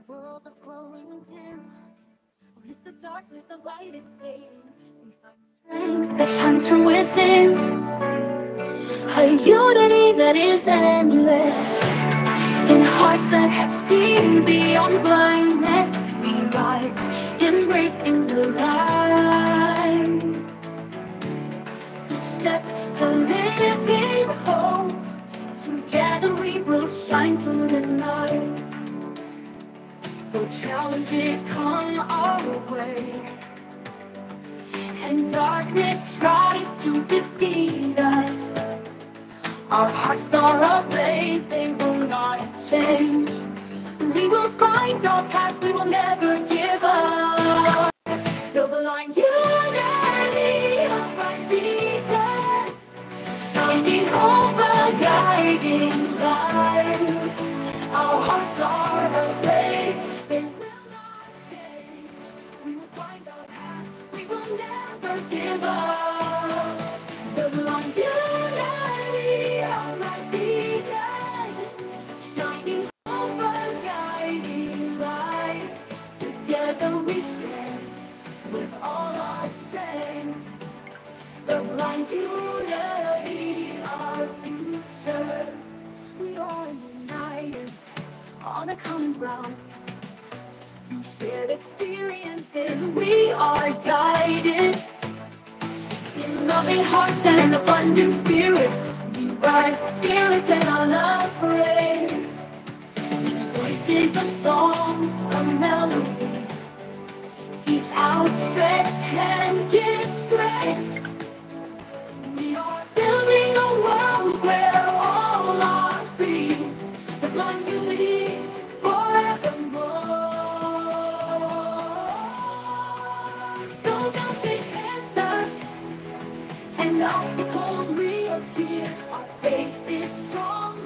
world is growing dim. Amidst the darkness, the light is fading. We find strength that shines from within. A unity that is endless. In hearts that have seen beyond blindness, we rise, embracing the light. Step the living hope. Together we will shine through the night. Though challenges come our way, and darkness tries to defeat us, our hearts are ablaze, they will not change. We will find our path, we will never give up. The blind unity of right beacon, shining over guiding light. Our hearts are ablaze, they will not change. We will find our path, we will never give up. The blind unity of right beacon, shining over guiding light. Together we stand with all our strength. The blind unity, our future. We are united on a common ground. Through shared experiences, we are guided. In loving hearts and abundant spirits, we rise fearless and unafraid. Each voice is a song, a melody. Each outstretched hand gives strength. We are building a world where all are free. The blind unity forevermore. Though mountains tempt us and obstacles reappear, our faith is strong,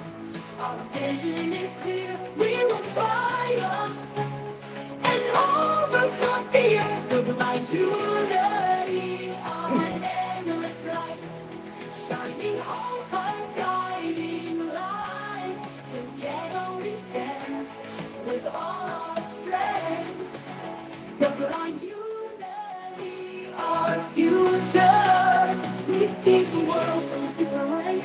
our vision is clear. We will triumph and overcome fear. The blind unity of an endless light, shining hope, a guiding light. Together we stand with all our strength. The blind unity, our future. We see the world from a different way.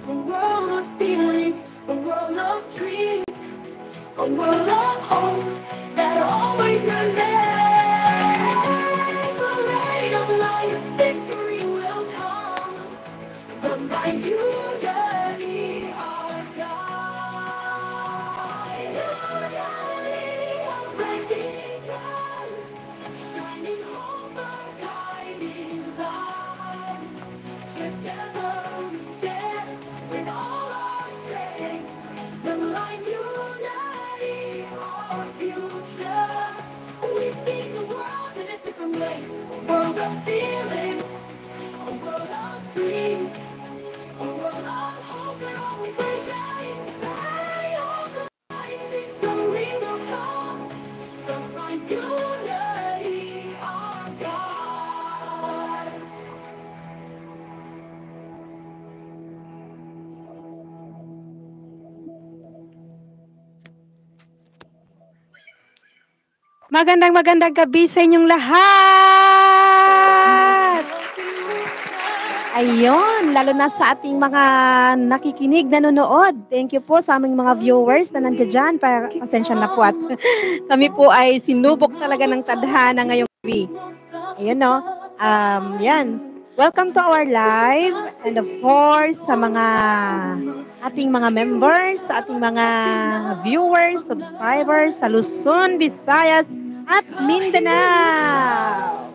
A world of feeling, a world of dreams, a world of hope that always remains. A ray of light, victory will come. The blind unity, our guide. Unity of recognition, shining hope, a guiding light. Together we stand with all our strength. The blind unity, our future. We see the world in a different way. A world of feeling, a world of dreams, a world of hope that always remains. May all the light, victory will come. The blind unity, our God. Magandang gabi sa inyong lahat. Ayun, lalo na sa ating mga nakikinig, nanonood. Thank you po sa aming mga viewers na nandiyan dyan. Pasensya na po at kami po ay sinubok talaga ng tadhana ngayong gabi. Ayun no. Yan. Welcome to our live and of course sa mga ating mga members, sa ating mga viewers, subscribers sa Luzon, Visayas at Mindanao.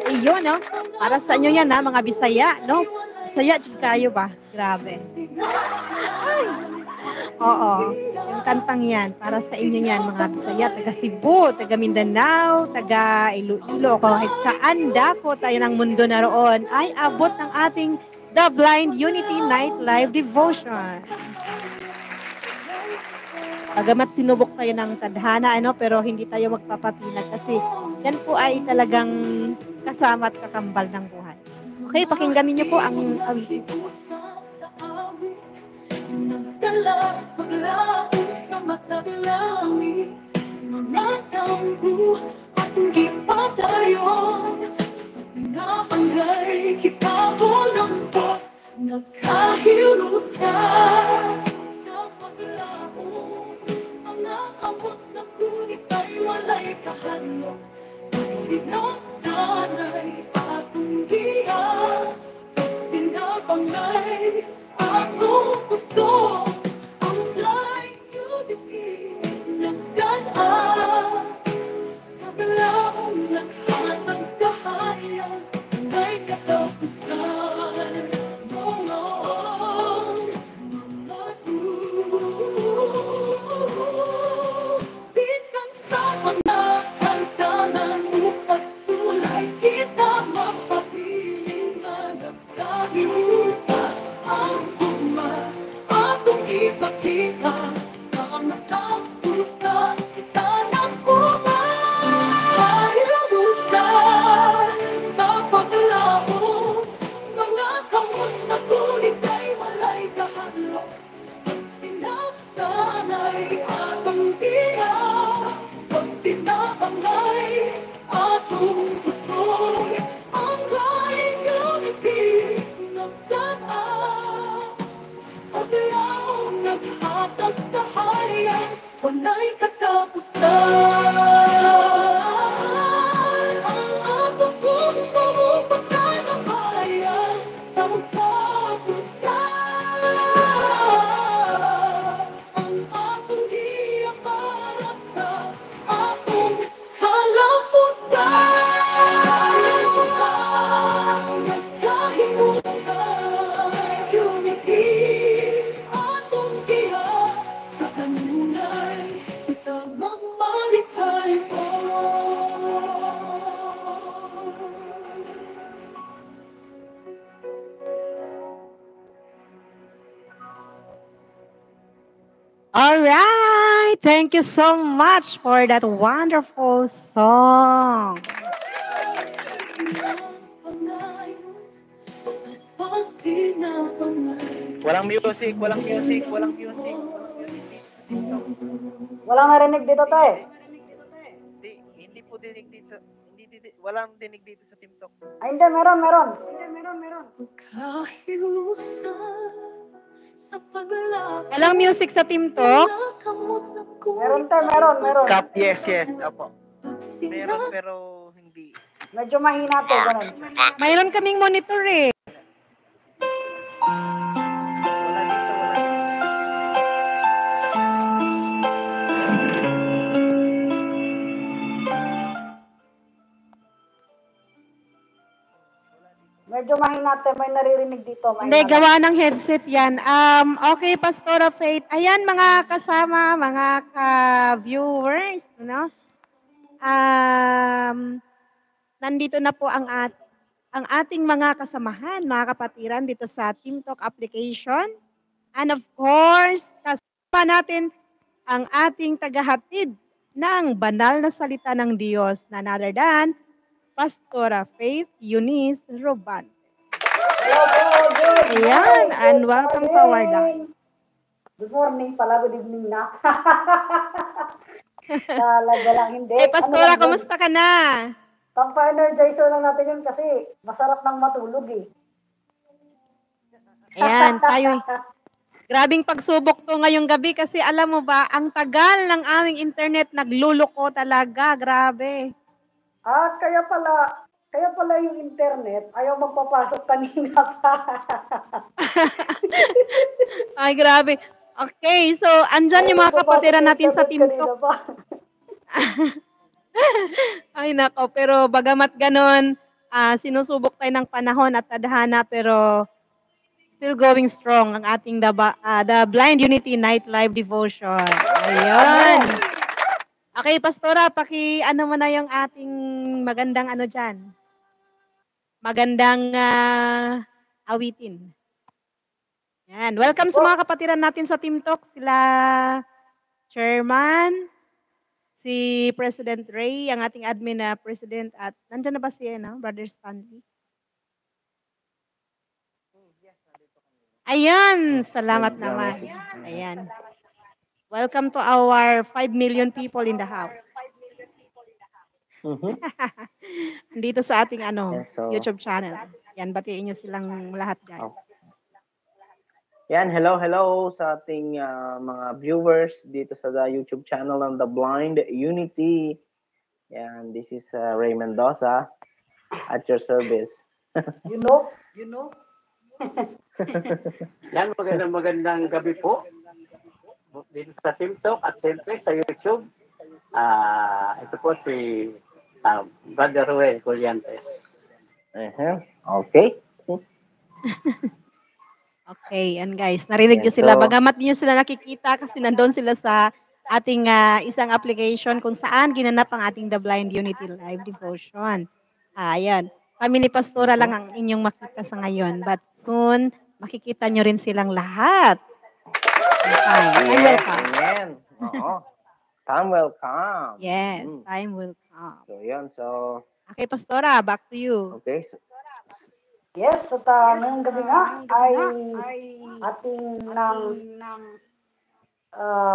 Ayun, no? Para sa inyo yan, ha, mga Bisaya, no? Bisaya, dyan kayo ba? Grabe. Ay, oo. Yung kantang yan, para sa inyo yan, mga Bisaya, taga Cebu, taga Mindanao, taga Iloilo, kahit saan dako tayo ng mundo na roon, ay abot ng ating The Blind Unity Night Live Devotion. Bagamat sinubok tayo ng tadhana, pero hindi tayo magpapatinag kasi yan po ay talagang kasama at kakambal ng buhay. Okay, pakinggan niyo po ang awitin ko. mataglangin, mga tanggo at hindi pa tayo. Pinapangay kita ko ng Diyos, nagkahirusan sa paglaong. Mga kamot na kunit ay walay kahalong. Pag sinagdanay akong diyan, pinapangay akong gusto. Ang blind unity nagdaan. Paglaong lahat ng kahayan may katapusan. Mga bisan sa mga kansanan mo at sulay kita mapapiling na nagkahirusan. Ang guma atong ipakita sa matang pusa kita ng hirusan sa paglaong. Mga kamot na kulit ay walay kahadlok. Pag sinaktanay atong tiyak, pag tinapangay atong puso, ang light unity nagdaan. Paglaong naghatag kahayan, walay katapusan. Ang atong gusto pagkanabayan sa usapusan. Ang atong diya para sa atong kalapusan. Nagkahimusan, unity, atong diya sa kanunay, kita magmalikay po. All right. Thank you so much for that wonderful song. Walang music, walang music, walang music. Walang narinig dito, tay. Hindi po dinig dito. Walang dinig dito sa TikTok. Ay, hindi, meron. Kahirusan sa paglaong. Walang music sa Team Talk? Meron, tay, meron. Cut, yes, opo. Meron pero hindi. Medyo mahina to, ganun. Mayroon kaming monitor eh. Wala dito, wala dito. Medyo mahina, tay. May naririnig dito. Hindi, gawa ng headset yan. Okay, Pastora Faith. Ayan, mga kasama, mga ka-viewers, no? Nandito na po ang ating mga kasamahan, mga kapatiran dito sa Team Talk application. And of course, kasama natin ang ating tagahatid ng banal na salita ng Diyos na other than Pastora Faith Eunice Robante. Hello po, good Ayan, morning, and good welcome to our live. Good morning pala, good evening na. Talaga lang, hindi. Eh, Pastora, lang yun? kamusta ka na? Pang-pa-energizer lang natin yun kasi masarap nang matulog eh. Ayan, tayo. Grabing pagsubok to ngayong gabi kasi alam mo ba, ang tagal ng aming internet, nagluluko talaga. Grabe. Kaya pala yung internet, ayaw magpapasok kanina pa. Ay, grabe. Okay, so andyan yung mga kapatiran natin sa Team Talk. Ay, nako. Pero bagamat ganon, sinusubok tayo ng panahon at tadhana, pero still going strong ang ating the Blind Unity Night Live Devotion. Ayun. Okay, Pastora, ano mo na yung ating magandang ano dyan? Magandang awitin. Yan. Welcome sa mga kapatiran natin sa Team Talk. Sila Chairman, si President Ray, ang ating admin na president, at nandyan na ba si Brother Stanley? Ayan, salamat naman. Ayan. Welcome to our 5 million people in the house. Mhm. Andito sa ating Yan, so, YouTube channel. Yan, batiin niyo silang lahat, guys. oh. Yan, hello sa ating mga viewers dito sa YouTube channel ng The Blind Unity. Yan, this is Ray Mendoza at your service. You know? Yan, magandang gabi po. Dito sa TikTok at siyempre sa YouTube. Ito po si Brother Ruel Colliantes. Okay. Okay, and guys, narinig niyo Yan, sila. so- Bagamat niyo sila nakikita kasi nandun sila sa ating isang application kung saan ginanap ang ating The Blind Unity Live Devotion. Ayan. Kami ni Pastora lang ang inyong makita sa ngayon. But soon, makikita niyo rin silang lahat. Time will Yes, come. amen. Oo. Time will come. Yes, Mm. time will come. So, yun. So, Okay, Pastora, back to you. okay. So, Yes, at ngayong gabi nga ay ating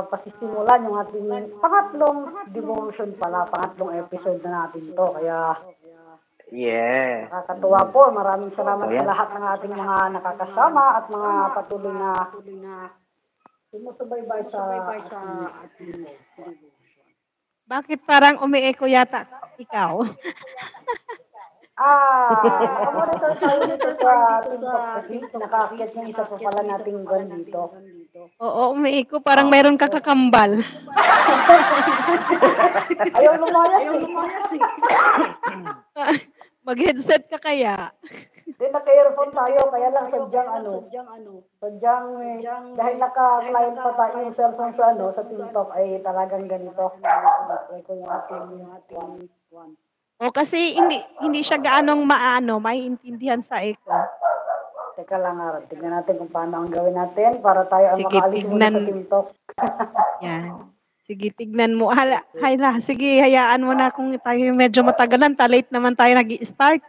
pasisimulan yung ating pangatlong devotion pala, pangatlong episode na natin to. Kaya yes. nakakatuwa po. Maraming salamat So, sa yan. lahat ng ating mga nakakasama at mga patuloy na sumusubaybay sa ating Bakit parang umi-echo yata ikaw? Nakamonitor tayo dito sa TikTok kasi nakaakyat yung isa pa pala nating gun dito. Oo, umi-echo. Parang mayroon kakakambal. Ayaw lumayas eh. Mag-headset ka kaya? Hindi, naka-earphone tayo, kaya lang sadyang dahil naka-client pa tayo yung cellphone sa TikTok ay talagang ganito. Ay ko yung ating O kasi hindi siya gaanong maiintindihan sa echo. Teka lang, tignan natin kung paano ang gawin natin para tayo ang Sige, makaalis muna sa tignan. TikTok. Yan. Sige, tignan mo. Sige, hayaan mo na kung tayo medyo matagalan. Late naman tayo nag-i-start.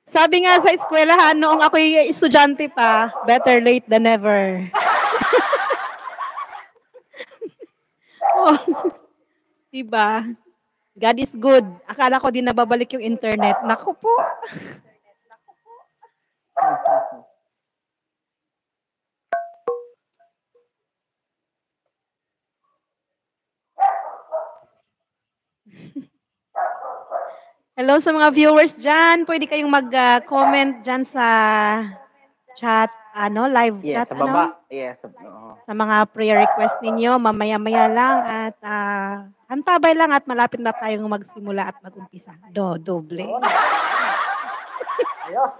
Sabi nga sa eskwelahan, noong ako'y estudyante pa, better late than never. Oh, diba? God is good. Akala ko din nababalik yung internet. Naku po. Hello sa mga viewers dyan. Pwede kayong mag-comment dyan sa chat, live Yes, chat, sa baba. Yes. Oo. sa mga prayer request ninyo, mamaya-maya lang at antabay lang at malapit na tayong magsimula at mag-umpisa. Doble. Ayos.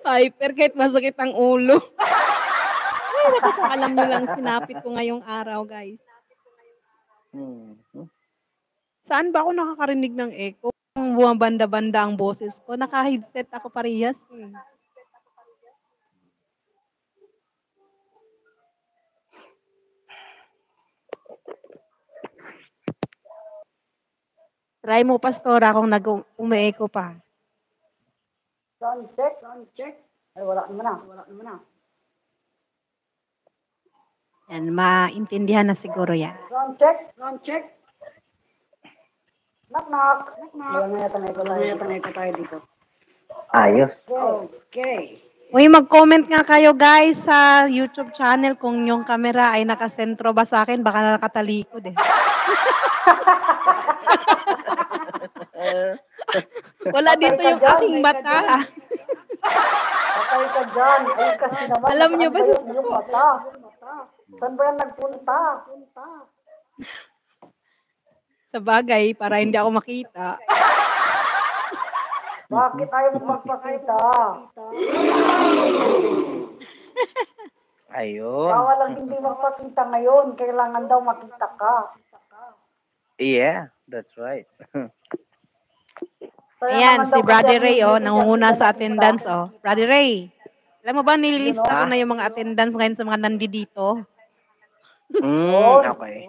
Hyper, kahit masakit ang ulo. Ay, naku, kung alam nyo lang sinapit ko ngayong araw, guys. Mhm. Saan ba ako nakakarinig ng echo? Kung bumabanda-banda ang boses ko, naka-headset ako parehas eh. Try mo, Pastora, kung umi-echo pa. Sound check. Ay, wala naman na. Yan, maintindihan na siguro yan. Sound check. Knock. Wala na yata tayo dito. Ayos. Okay. Uy, mag-comment nga kayo guys sa YouTube channel kung yung camera ay nakasentro ba sa akin, baka nakatalikod eh. Wala dito yung aking mata. Patay ka dyan. Ay, kasi naman. Alam niyo ba nasaan sa yung mata? Saan ba yan nagpunta? Sa bagay, para hindi ako makita. Bakit ayaw mo magpakita? Ayun. Bawal lang hindi magpakita ngayon. Kailangan daw makita ka. Yeah, that's right. Kaya Ayan, naman si daw Brother kasi Ray, ang nangunguna hindi sa nakikita. attendance, Brother Ray, alam mo ba, nililista ko Ah. na yung mga attendance ngayon sa mga nandito. Okay.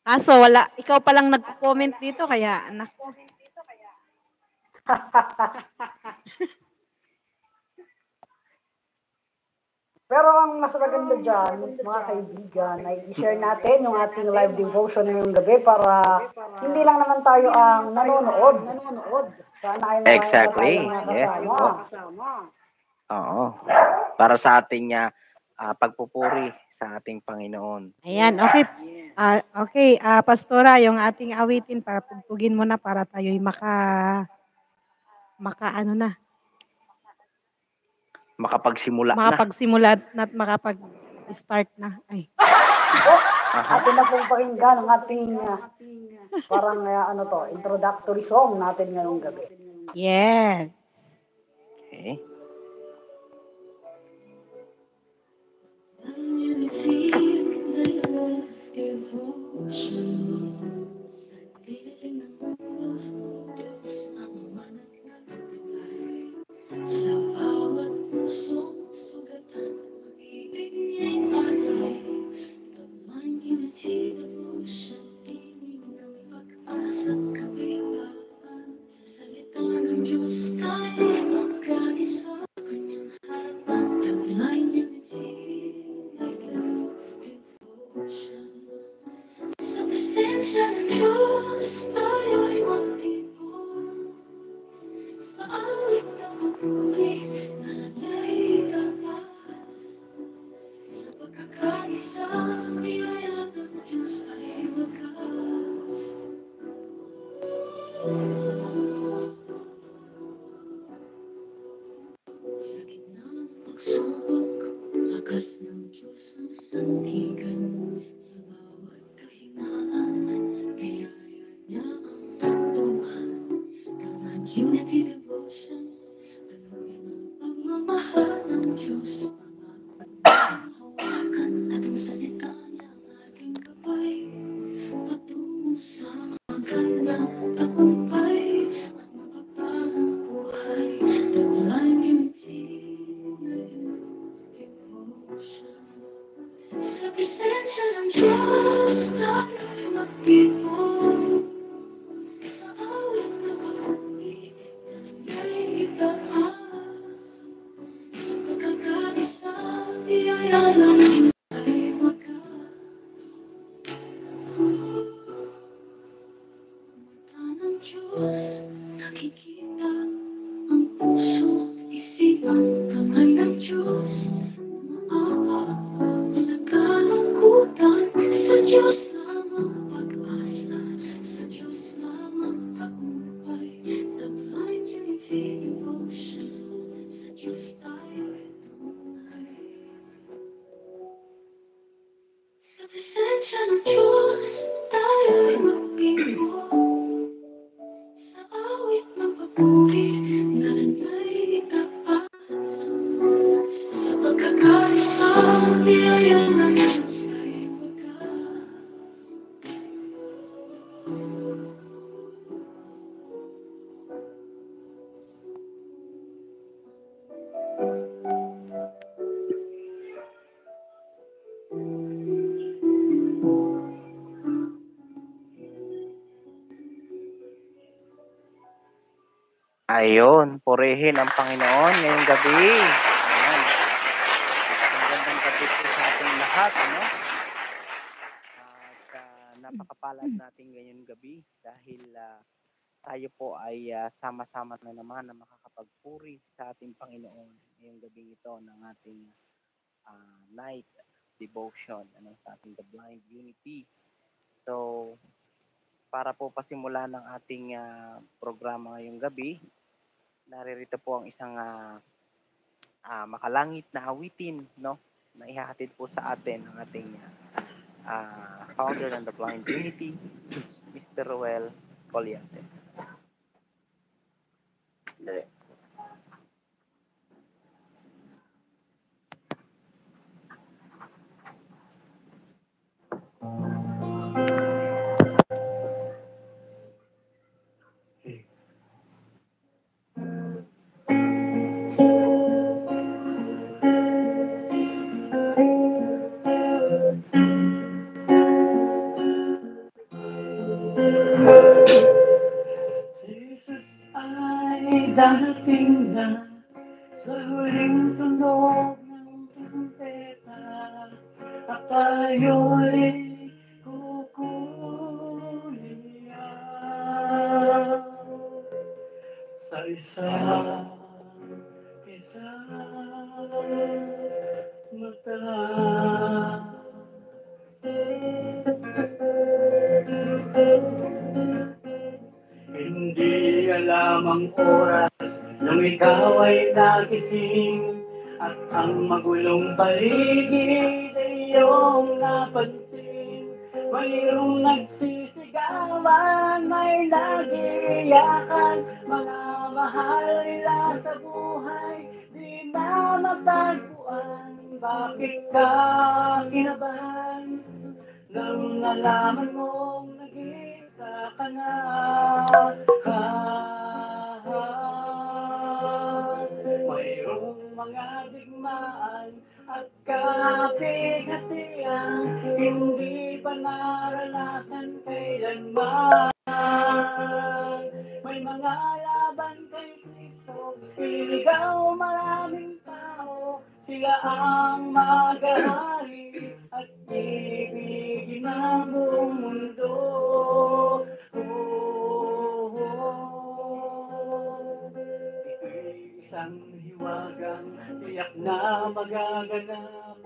Kaso wala, ikaw pa lang nag-comment dito, kaya anak ko. Pero ang mas maganda dyan, mga kaibigan, ay i-share natin yung ating live devotion ngayong gabi para hindi lang naman tayo ang nanonood. Sana ay marami Exactly. tayong Yes. nakasama. Oo. Para sa ating pagpupuri sa ating Panginoon. Ayan, okay. Okay, Pastora, yung ating awitin, patugtugin mo na para tayo'y makapagsimula na at makapag-start na. Ay. Atin na pong pakinggan ang ating parang introductory song natin ngayong gabi. Yes. Okay. Sa bawat pusong sugatan, pag-ibig niya'y alay. Pagman unity devotion, tinig ng pag-asa at kapayapaan. Sa salita ng Diyos, tayo'y magkaisa. Kanyang harapan, Divine unity, I love devotion. Sa presensya ng Diyos, tayo'y magtipon. Sa awit na papuri na nagay tapas. Sa pagkakaisa, biyaya ng Diyos ay wakas. Sa gitna ng pagsubok, lakas ng Diyos ang sandigan. Sa bawat kahinaan, biyaya niya ang takbuhan. Command unity devotion, tanungin ang pagmamahal ng Diyos. Hawakan at ang salita niya ang ating gabay. Patungo sa magandang tagumpay at mapagpalang buhay. Divine unity, devotion. Sa presensya ng Diyos, tayo'y magtipon. Sa awit na papuri, na nagay itaas. Sa pagkakaisa, biyaya ng Diyos ay wakas. Mata ng Diyos, nakikita ang puso, isipan, kamay ng Diyos. Maawa sa kalungkutan, sa Diyos lamang pag-asa, sa Diyos lamang tagumpay. Divine unity devotion, sa Diyos tayo'y tunay. Sa presensya ng Diyos, tayo'y magtipon. Sa awit ng papuri, na nagay itaas. Sa pagkakaisa, biyaya ng Diyos ay wakas. Ayun, purihin ang Panginoon ngayong gabi. Ayan. Magandang gabi po sa ating lahat, ano? At napakapalad natin ngayong gabi dahil tayo po ay sama-sama na naman na makakapagpuri sa ating Panginoon ngayong gabi ito ng ating night devotion, ano, sa ating The Blind Unity. So, para po pasimula ng ating programa ngayong gabi, naririto po ang isang makalangit na awitin, no, na ihahatid po sa atin ng ating founder ng The Blind Unity, Mr. Ruel Colliantes. Jesus ay darating na sa huling tunog ng trumpeta. Hindi alam ang oras nung ikaw ay nagising at ang magulong paligid ay iyong napansin. Mayroong nagsisigawan, may nagiiyakan, mga mahal nila sa buhay, di na matagpuan. Bakit ka kinabahan nang nalaman mong nag-iisa ka na? Mayroong mga digmaan at kahati-hatian, hindi pa naranasan kailanman. May mga laban kay Kristo, iligaw maraming tao, sila ang maghahari at ibigin ang buong mundo. Ito'y isang hiwagang tiyak na magaganap.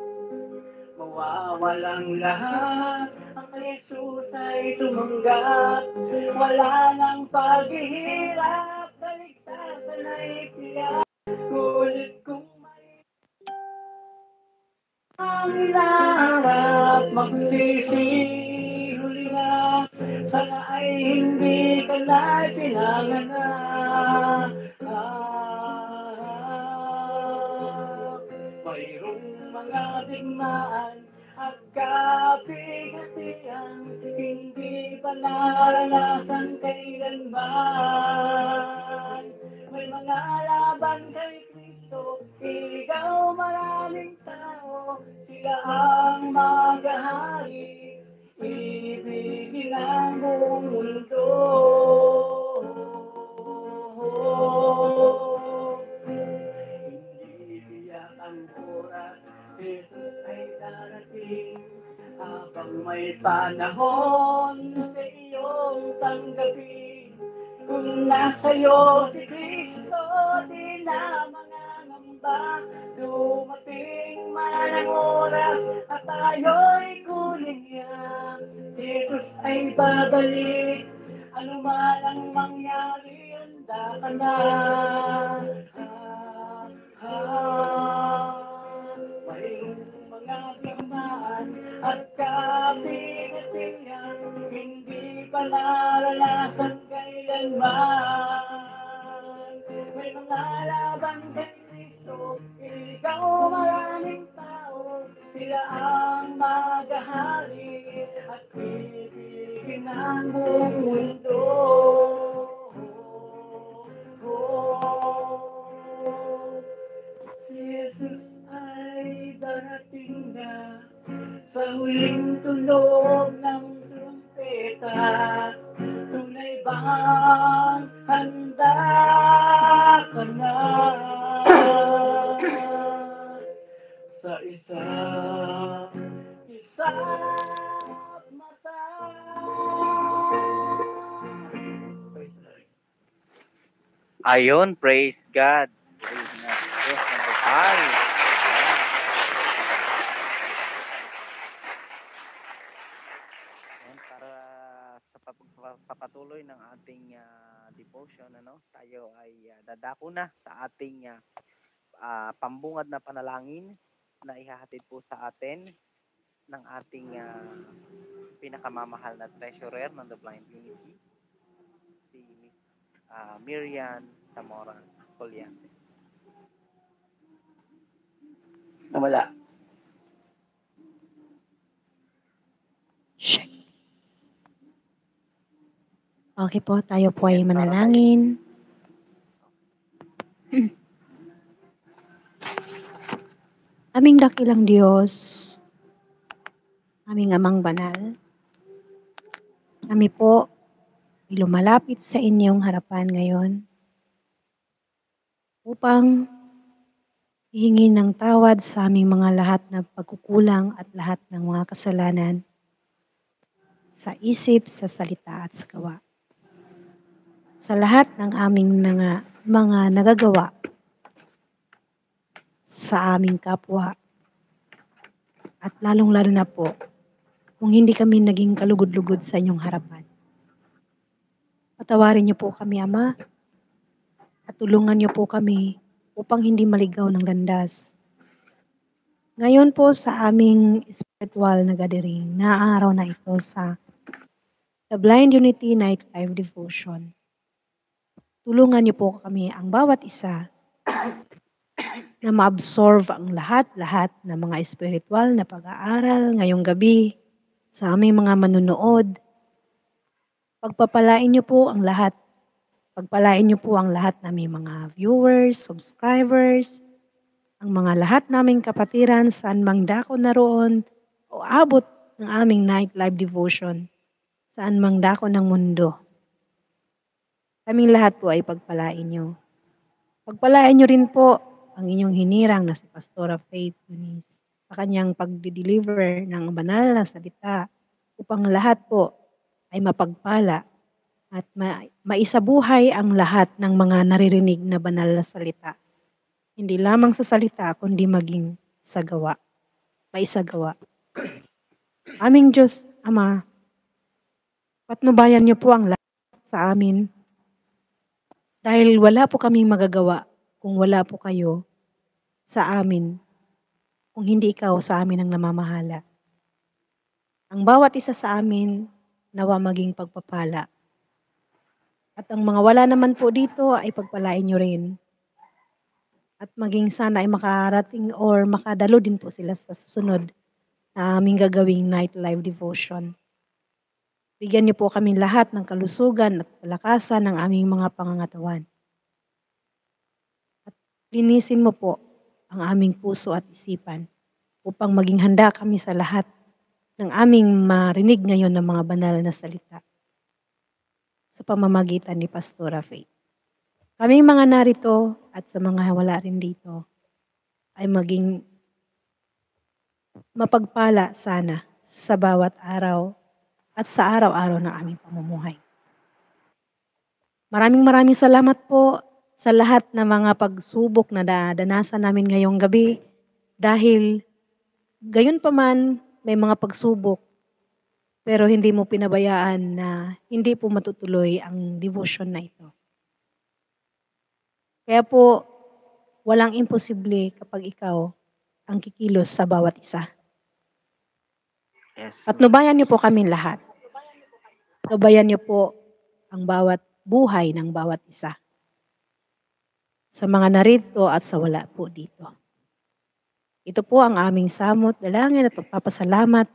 Mawawalang lahat, ang Jesus ay tumanggap. Wala nang paghihirap, kaligtasan ay tiyak. Ngunit kung may ang hinaharap, magsisihuli na. Sana ay hindi ka na pinanganak. Mayroong mga digmaan at kapigatian, hindi pa naranasan kailanman. May mga laban kay Kristo, iligaw maraming tao, sila ang maghahari, ibigin ang buong mundo. Hindi tiyak ang oras, Jesus ay darating. Habang may panahon sa iyong tanggapin, kung nasa'yo si Kristo, di na mangangamba. Dumating man ang oras at tayo'y kunin niya. Jesus ay babalik, ano man ang mangyari, handa ka na. Mayroong mga digmaan at kapigatian, hindi pa naranasan kailanman. May mga laban kay Kristo, ikaw maraming tao, sila ang maghahari at ibigin ang buong mundo. Si Jesus ay darating na sa huling tunog ng trumpeta. Tunay bang handa ka na? Sa isang mata. Ayun, praise God. Praise God. Diyos na bukal. Ayan, para sa papatuloy ng ating devotion, tayo ay dadako na sa ating pambungad na panalangin na ihahatid po sa atin ng ating pinakamamahal na treasurer ng The Blind Unity, si Miss Miriam Zamora Colliantes. Wala. Okay po, tayo po ay manalangin. Aming dakilang Diyos, aming Amang Banal, kami po ay lumalapit sa inyong harapan ngayon upang hihingi ng tawad sa aming mga lahat na pagkukulang at lahat ng mga kasalanan sa isip, sa salita at sa gawa. Sa lahat ng aming mga nagagawa sa aming kapwa. At lalong-lalo na po, kung hindi kami naging kalugod-lugod sa inyong harapan. Patawarin niyo po kami, Ama, at tulungan niyo po kami upang hindi maligaw ng landas. Ngayon po sa aming spiritual na gathering, na araw na ito sa The Blind Unity Night Live Devotion. Tulungan niyo po kami ang bawat isa na ma-absorb ang lahat-lahat ng mga spiritual na pag-aaral ngayong gabi sa aming mga manunood. Pagpapalain niyo po ang lahat. Pagpalain niyo po ang lahat ng aming mga viewers, subscribers, ang mga lahat naming kapatiran saan mang dako naroon o abot ng aming night live devotion saan mang dako ng mundo. Kaming lahat po ay pagpalain niyo. Pagpalain niyo rin po ang inyong hinirang na si Pastora Faith Eunice sa kanyang pag-deliver ng banal na salita upang lahat po ay mapagpala at maisabuhay ang lahat ng mga naririnig na banal na salita. Hindi lamang sa salita, kundi maging sa gawa. Maisagawa. Aming Diyos, Ama, patnubayan niyo po ang lahat sa amin dahil wala po kaming magagawa kung wala po kayo sa amin, kung hindi ikaw sa amin ang namamahala. Ang bawat isa sa amin, nawa maging pagpapala. At ang mga wala naman po dito ay pagpalain nyo rin. At maging sana ay makarating or makadalo din po sila sa susunod na aming gagawing night live devotion. Bigyan niyo po kami lahat ng kalusugan at kalakasan ng aming mga pangangatawan. At linisin mo po ang aming puso at isipan upang maging handa kami sa lahat ng aming marinig ngayon ng mga banal na salita sa pamamagitan ni Pastora Faith. Kaming mga narito at sa mga wala rin dito ay maging mapagpala sana sa bawat araw at sa araw-araw ng aming pamumuhay. Maraming salamat po sa lahat ng mga pagsubok na danasan namin ngayong gabi dahil gayon pa man may mga pagsubok pero hindi mo pinabayaan na hindi po matutuloy ang devotion na ito. Kaya po, walang imposible kapag ikaw ang kikilos sa bawat isa. Yes. Patnubayan niyo po kami lahat. Patnubayan niyo po ang bawat buhay ng bawat isa. Sa mga narito at sa wala po dito. Ito po ang aming samot, dalangin at pagpapasalamat.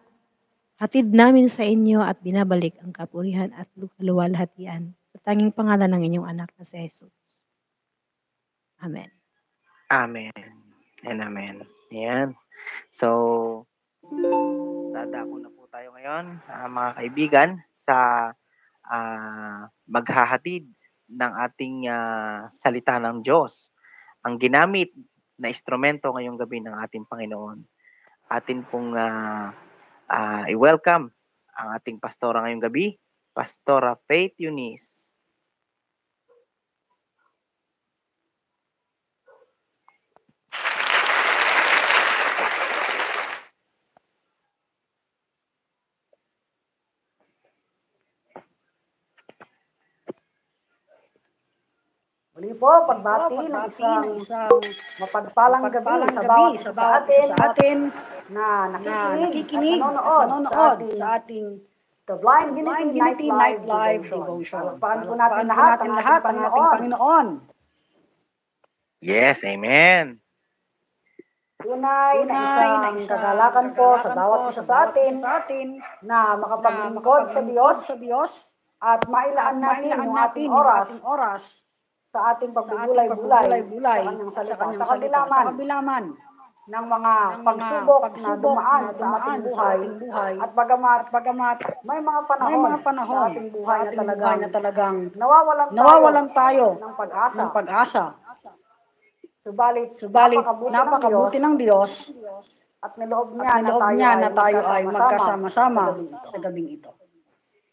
Hatid namin sa inyo at binabalik ang kapurihan at kaluwalhatian sa tanging pangalan ng inyong anak na si Jesus. Amen. Amen. And amen. Ayan. So, dadako na po tayo ngayon, mga kaibigan, sa maghahatid ng ating salita ng Diyos. Ang ginamit na instrumento ngayong gabi ng ating Panginoon. Atin pong i-welcome ang ating pastora ngayong gabi, Pastora Faith Eunice. Muli po, pagbati ng isang mapagpalang gabi sa bawat isa sa atin na nakikinig at nanonood sa ating The Blind Unity Night Live Devotion. Palakpakan po natin lahat ang ating Panginoon. Yes, amen. Tunay na isang kagalakan po sa bawat isa sa atin na makapaglingkod sa Diyos at mailaan natin yung ating oras sa ating pagbubulay-bulay sa kanyang salita sa kabilaman ng mga pagsubok na dumaan sa ating buhay at bagamat may mga panahon sa ating buhay na talagang nawawalan tayo ng pag-asa. Subalit napakabuti ng Diyos at niloob niya na tayo ay magkasama-sama sa gabing ito.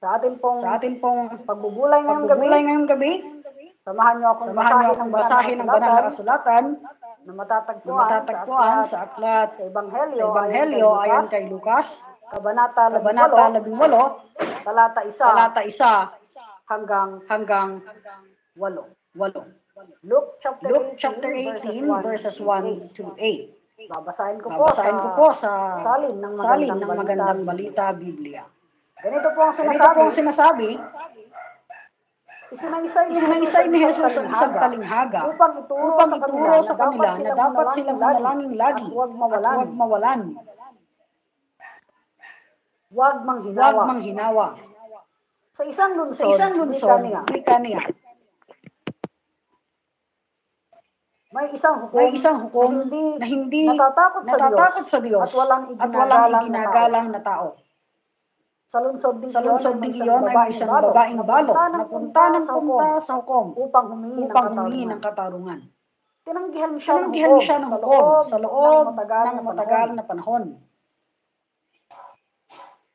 Sa atin pong pagbubulay ngayong gabi, Samahan niyo akong basahin ng banal na kasulatan na matatagpuan sa aklat sa Ebanghelyo ayon kay Lucas, Kabanata 18, talata 1 hanggang 8. Luke chapter 18 verses 1 to 8. Babasahin ko po sa salin ng magandang balita, Biblia. Ganito po ang sinasabi. Isinaysay ni Jesus ang isang talinghaga upang ituro sa kanila na dapat silang manalangin lagi at huwag mawalan. Huwag manghinawa. Sa isang lunsod, ika niya. May isang hukom na hindi natatakot sa Diyos at walang iginagalang na tao. Sa lunsod din iyon ay isang babaeng balot na punta sa hukom upang humingi ng katarungan. Tinanggihan siya ng hukom sa loob ng matagal na panahon.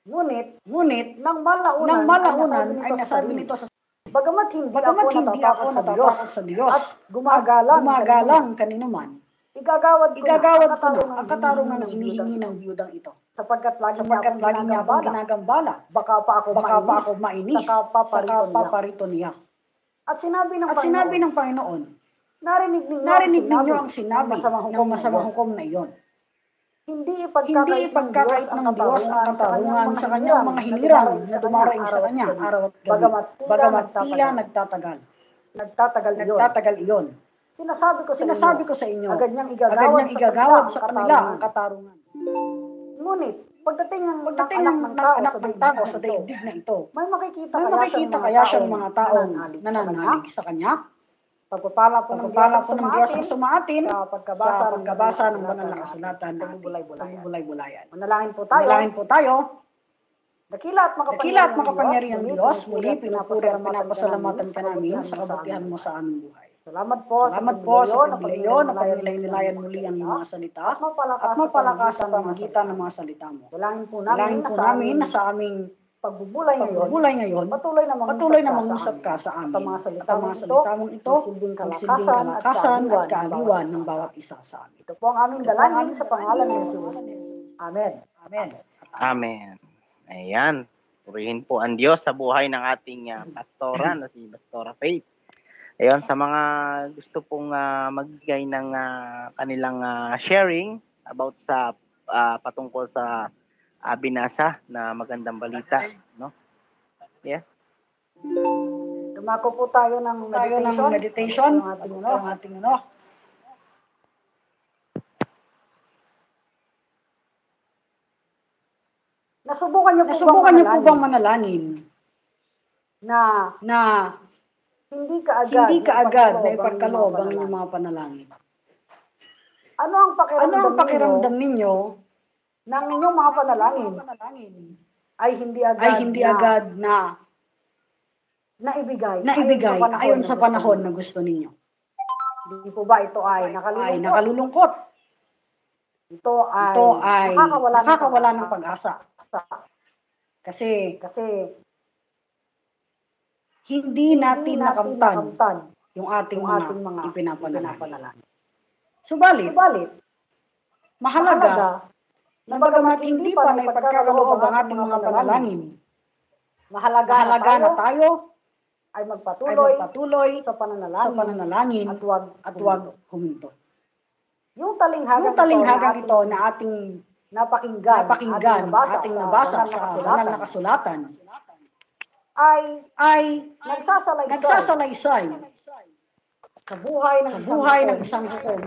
Ngunit nang malaunan ay nasabi nito sa Bagamat hindi ako natatakot sa Diyos at gumagalang kaninuman, igagawad ko na ang katarungan ng hinihingi ng biyudang ito. Sapagkat lagi niya akong ginagambala. Baka pa ako mainis, saka paparito niya. At sinabi ng Panginoon, narinig ninyo ang sinabi ng masamang hukom na iyon. Hindi ipagkakait ng Diyos ang katarungan sa kanyang mga hinirang na dumaraing sa kanya araw at gabi. Bagamat tila nagtatagal iyon. Sinasabi ko sa inyo, agad niyang igagawad sa kanila ang katarungan. Ngunit, pagdating ng anak ng tao sa daigdig na ito, may makikita kaya siyang mga taong nananalig sa kanya? Pagpapala po ng Diyos ang sumaatin sa pagkabasa ng banal na kasulatan na pagbulay-bulayan. Manalangin po tayo. Dakila at makapangyarihang Diyos, muli pinupuri at pinapasalamatan ka namin sa kabutihan mo sa aming buhay. Salamat po sa pribileyo na pagnilay-nilayan muli ang mga salita at mapalakas sa pamagitan ng mga salita mo. Dalangin po namin na sa aming pagbubulay ngayon, patuloy na mangusap ka sa amin. At ang mga salita mong ito, magsilbing kalakasan at kaaliwan ng bawat isa sa amin. Ito po ang aming dalangin sa pangalan ni Jesus. Amen. Ayan. Purihin po ang Diyos sa buhay ng ating pastora na si Pastora Faith. Ayun, sa mga gusto pong magbigay ng kanilang sharing about sa patungkol sa binasa na magandang balita, no? Yes. Dumako po tayo ng meditation. Ang ating Nasubukan niyo po bang manalangin na hindi kaagad na ipagkaloob ang inyong mga panalangin? Ano ang pakiramdam ninyo ng inyong mga panalangin ay hindi agad na ibigay ayon sa panahon na gusto ninyo? Hindi po ba ito ay nakalulungkot? Ito ay nakakawala ng pag-asa. Kasi hindi natin nakamtan yung ating mga ipinapanalangin. Subalit, mahalaga na bagamat hindi pa na ipagkakaloob ang ating mga panalangin, mahalaga na tayo ay magpatuloy sa pananalangin at huwag huminto. Yung talinghagang ito na ating napakinggan, ating nabasa sa banal na kasulatan, ay nagsasalaysay sa buhay ng isang hukom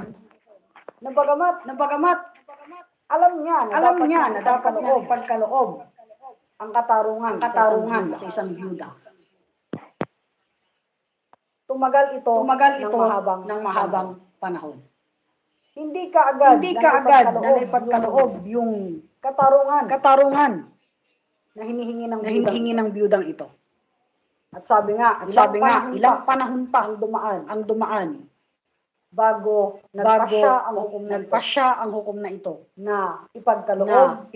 na bagamat alam niya na dapat niya ipagkaloob ang katarungan sa isang byuda. Tumagal ito ng mahabang panahon. Hindi kaagad na ipagkaloob yung katarungan na hinihingi ng byudang ito. At sabi nga, ilang panahon pa ang dumaan bago nagpasya ang hukom na ito na ipagkaloob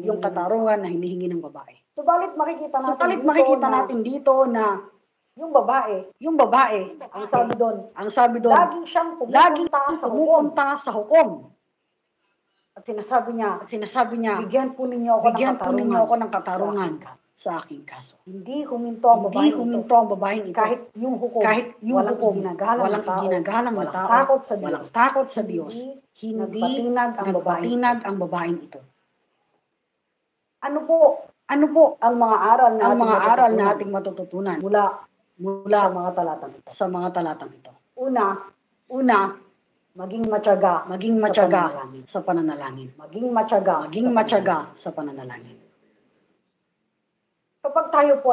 yung katarungan na hinihingi ng babae. Subalit makikita natin dito na Yung babae, ang sabi doon, lagi siyang pumupunta sa hukom. At sinasabi niya, bigyan po ninyo ako ng katarungan sa aking kaso. Hindi huminto ang babaeng ito. Kahit yung hukom, walang iginagalang na tao, walang takot sa Diyos, hindi nagpatinag ang babaeng ito. Ano po ang mga aral na ating matututunan mula sa mga talatang ito? Una, maging matyaga sa pananalangin. Maging matyaga sa pananalangin. Kapag tayo po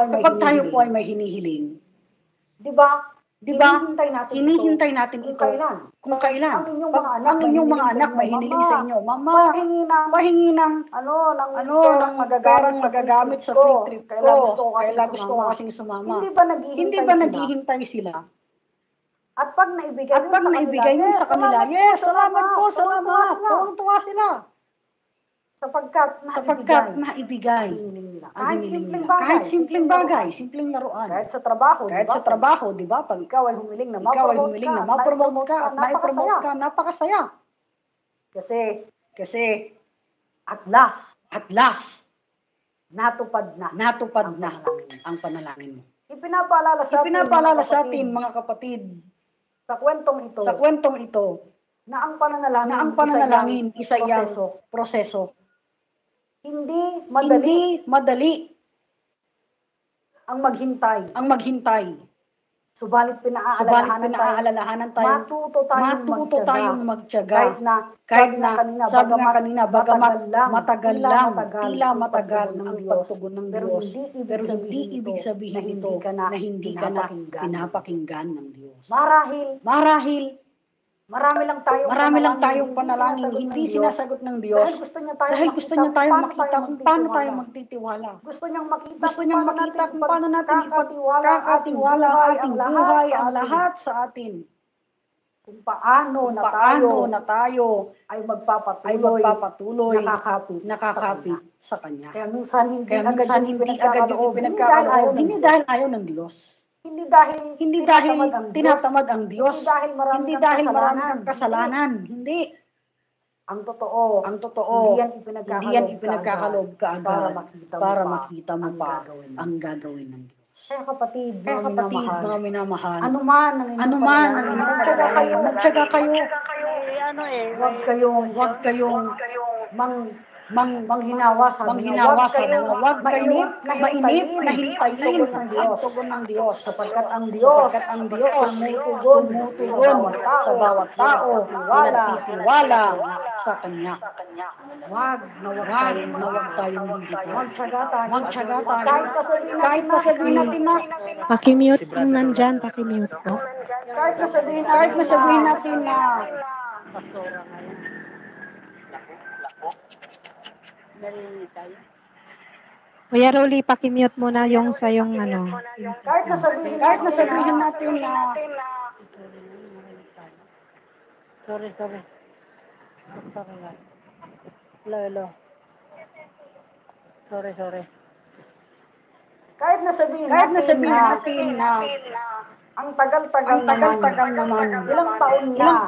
ay may hinihiling, di ba? Hinihintay natin ito kung kailan. Ang inyong mga anak may hiniling sa inyo, Mama, pahingi ng perang magagamit sa free trip ko. Kaya gusto ko kasing sumama. Hindi ba naghihintay sila? At pag naibigay mo sa kanila, yes, salamat po, tuwang-tuwa sila. Sapagkat naibigay ang hiniling nila. Kahit simpleng bagay, simpleng laruan. Kahit sa trabaho, di ba? Pag ikaw ay humiling na ma-promote ka, at na-promote ka, napakasaya. Kasi, at last, natupad na ang panalangin mo. Ipinapaalala sa atin, mga kapatid, sa kwentong ito, na ang pananalangin isa iyang proseso. Hindi madali ang maghintay. Subalit pinaalalahanan tayo, matuto tayong magtiyaga. Kahit na sabi nga kanina, bagamat matagal lang, tila matagal ang pagtugon ng Diyos, pero hindi ibig sabihin ito na hindi ka na pinapakinggan ng Diyos. Marahil, marami lang tayong panalangin hindi sinasagot ng Diyos dahil gusto niya tayong makita kung paano tayo magtitiwala. Gusto niyang makita kung paano natin ipagkakatiwala ang ating buhay, ang lahat sa atin. Kung paano na tayo ay magpapatuloy nakakapit sa Kanya. Kaya minsan hindi agad yung ipinagkakaloob, hindi dahil ayaw ng Diyos. Hindi dahil tinatamad ang Diyos. Hindi dahil marami kang kasalanan. Hindi. Ang totoo, hindi yan ipinagkakalob kaagad para makita mo pa ang gagawin ng Diyos. Kaya kapatid, mga minamahal, ano man ang inyong panalangin, magtiyaga kayo. Huwag kayong manghinawa sa mga huwag kayong mainip na hintayin ang tugon ng Diyos sapagkat ang Diyos tumutugon sa bawat tao na nagtitiwala sa Kanya. Huwag tayong bibitaw. Magtiyaga tayo. Kahit pa sabihin natin na Pakimute kung nandyan, pakimute po. kahit na sabihin natin na Kuya Rolly, pakimute mo na yung sa yung ano. kahit na sabihin natin na Sorry. Hello. Sorry. kahit na sabihin natin na ang tagal-tagal naman, ilang taon na,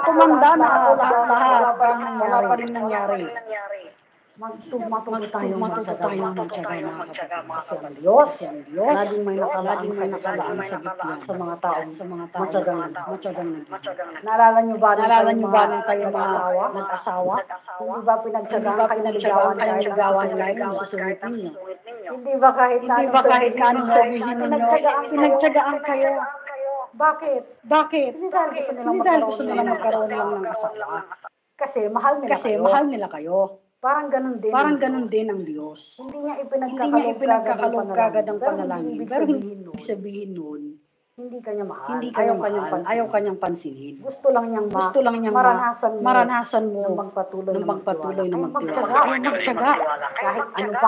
tumanda na ako lahat, wala pa rin nangyari. Matuto tayong magtiyaga kasi ang Diyos, laging may nakalaang sagot yan sa mga taong matyagang nag-Diyos. Naalala niyo ba nung kayo nag-asawa? Hindi ba pinagtiyagaan kahit ang susunod ninyo? Hindi ba kahit na anong sabihin ninyo, pinagtiyagaan kayo? Bakit? Hindi dahil gusto nilang magkaroon lang ng asawa. Kasi mahal nila kayo. Parang ganun din ang Diyos. Hindi niya ipinagkakalob kagad ang panalangin. Pero hindi sabihin nun, hindi kanya mahal. Ayaw kanyang pansinin. Gusto lang niyang maranasan mo ng magpatuloy na magtiwala. Magtiyaga.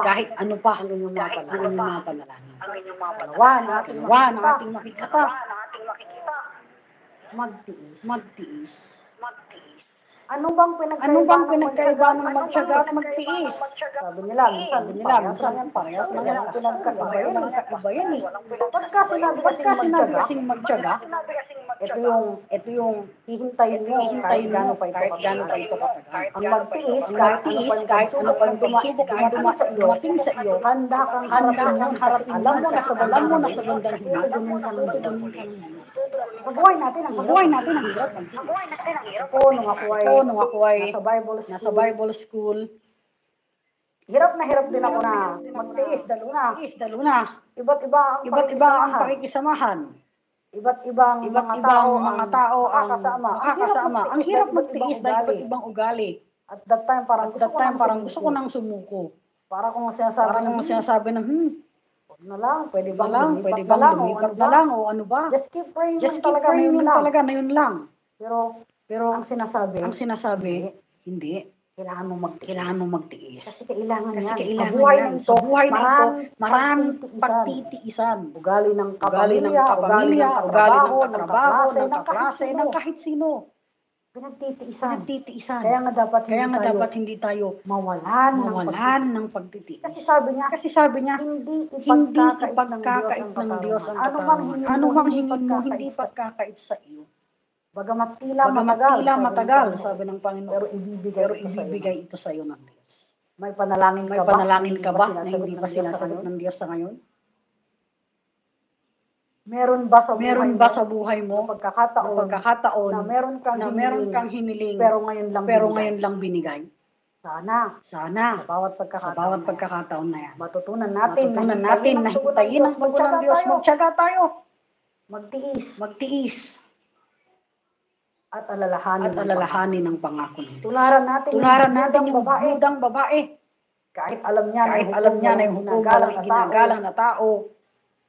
Kahit ano pa ang inyong mga panalangin. Pangalawa na ating makikita. Magtiis. Ano bang Ano bang pinagkaiba pinagkaiba ng magtiyaga at magtiis? Sabi nila, minsan parehas lang yan, pinagkaiba yan eh. Magkaiba yan eh. Pagka sinabi Pagka sinabi magtiyaga, kasing magtiyaga, ito yung hihintayin mo kahit gaano pa ito katagal. Ang magtiis, kahit ano pa yung pagsubok na dumating sa iyo, handa kang harapin yun kasi alam mo na sa bandang huli, ganun ka nang Mabuhay natin ang hirap magtiis. Ako, nung ako ay nasa Bible school, hirap na hirap din ako na magtiis, dalo na. Iba't iba ang pakikisamahan. Iba't ibang mga tao ang makakasama. Ang hirap magtiis dahil iba't ibang ugali. At that time, parang gusto ko nang sumuko. Para kung sinasabi ng, wag na lang, pwede bang lumipat na lang o ano ba? Just keep praying talaga na yun lang. Pero ang sinasabi, hindi. Kailangan mo magtiis. Kasi kailangan yan. Sa buhay na ito, maraming pagtitiisan. Ugali ng kapamilya, ugali ng katrabaho, ng kaklase, ng kahit sino. Pinagtitiisan. Kaya nga dapat hindi tayo mawalan ng pagtitiis. Kasi sabi niya, hindi ipagkakait ng Diyos ang katarungan. Ano mang hingin mo, hindi pagkakait sa iyo. Bagamat tila matagal, sabi ng Panginoon, pero ibibigay ito sa iyo ng Diyos. May panalangin ka ba na hindi pa sinasagot ng Diyos sa ngayon? Meron ba sa buhay mo pagkakataon na meron kang hiniling pero ngayon lang binigay? Sana sa bawat pagkakataon na yan. Matutunan natin na hintayin ang tugon ng Diyos. Magtiyaga tayo. Magtiis. At alalahanin ang pangako niya. Tularan natin yung budang babae. Kahit alam niya na yung hukuman ng ginagalang na tao.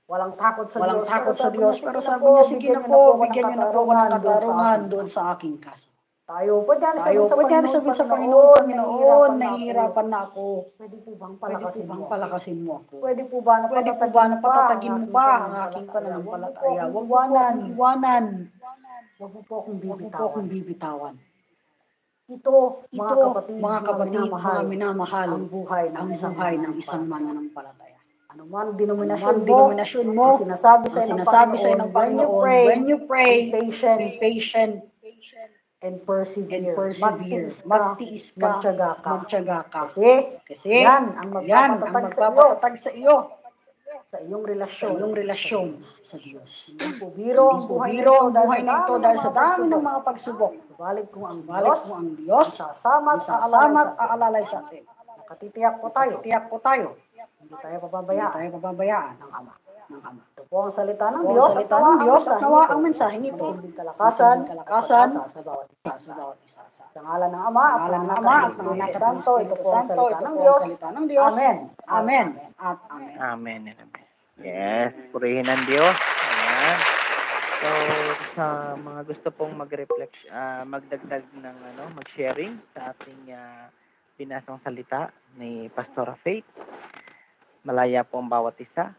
Walang takot sa Diyos. Pero sabi niya, sige na po, bigyan niyo na po ako ng katarungan doon sa aking kaso. Tayo po dyan sabihin sa Panginoon, nahihirapan na ako. Pwede po bang palakasin mo ako? Pwede po ba na patatagin mo ba ang aking pananampalataya? Huwag iwanan. Huwag mo po akong bibitawan. Ito, mga kapatid, mga minamahal, ang buhay ng isang mananampalataya. Ano man denominasyon mo, sinasabi sa ng Panginoon, when you pray, be patient, and persevere. Magtiis ka, magtiyaga ka. Kasi yan ang magpapatatag sa iyo. Sa iyong relasyon sa Diyos. Hindi po biro ang buhay na ito dahil sa dami ng mga pagsubok. Subalit kung ang Diyos sasama't aalalay sa atin. Nakatitiyak po tayo. Hindi tayo pababayaan ng Ama. Ito po ang salita ng Diyos at nawa ang mensaheng ito. Kalakasan sa bawat isa. Sa ngalan ng Ama at ng Anak at ng Santo, ito po ang salita ng Diyos. Amen. Amen. Yes, purihin ng Diyos. Ayan. So, sa mga gusto pong mag-reflect, magdagdag ng mag-sharing sa ating binasang salita ni Pastora Faith, malaya po ang bawat isa.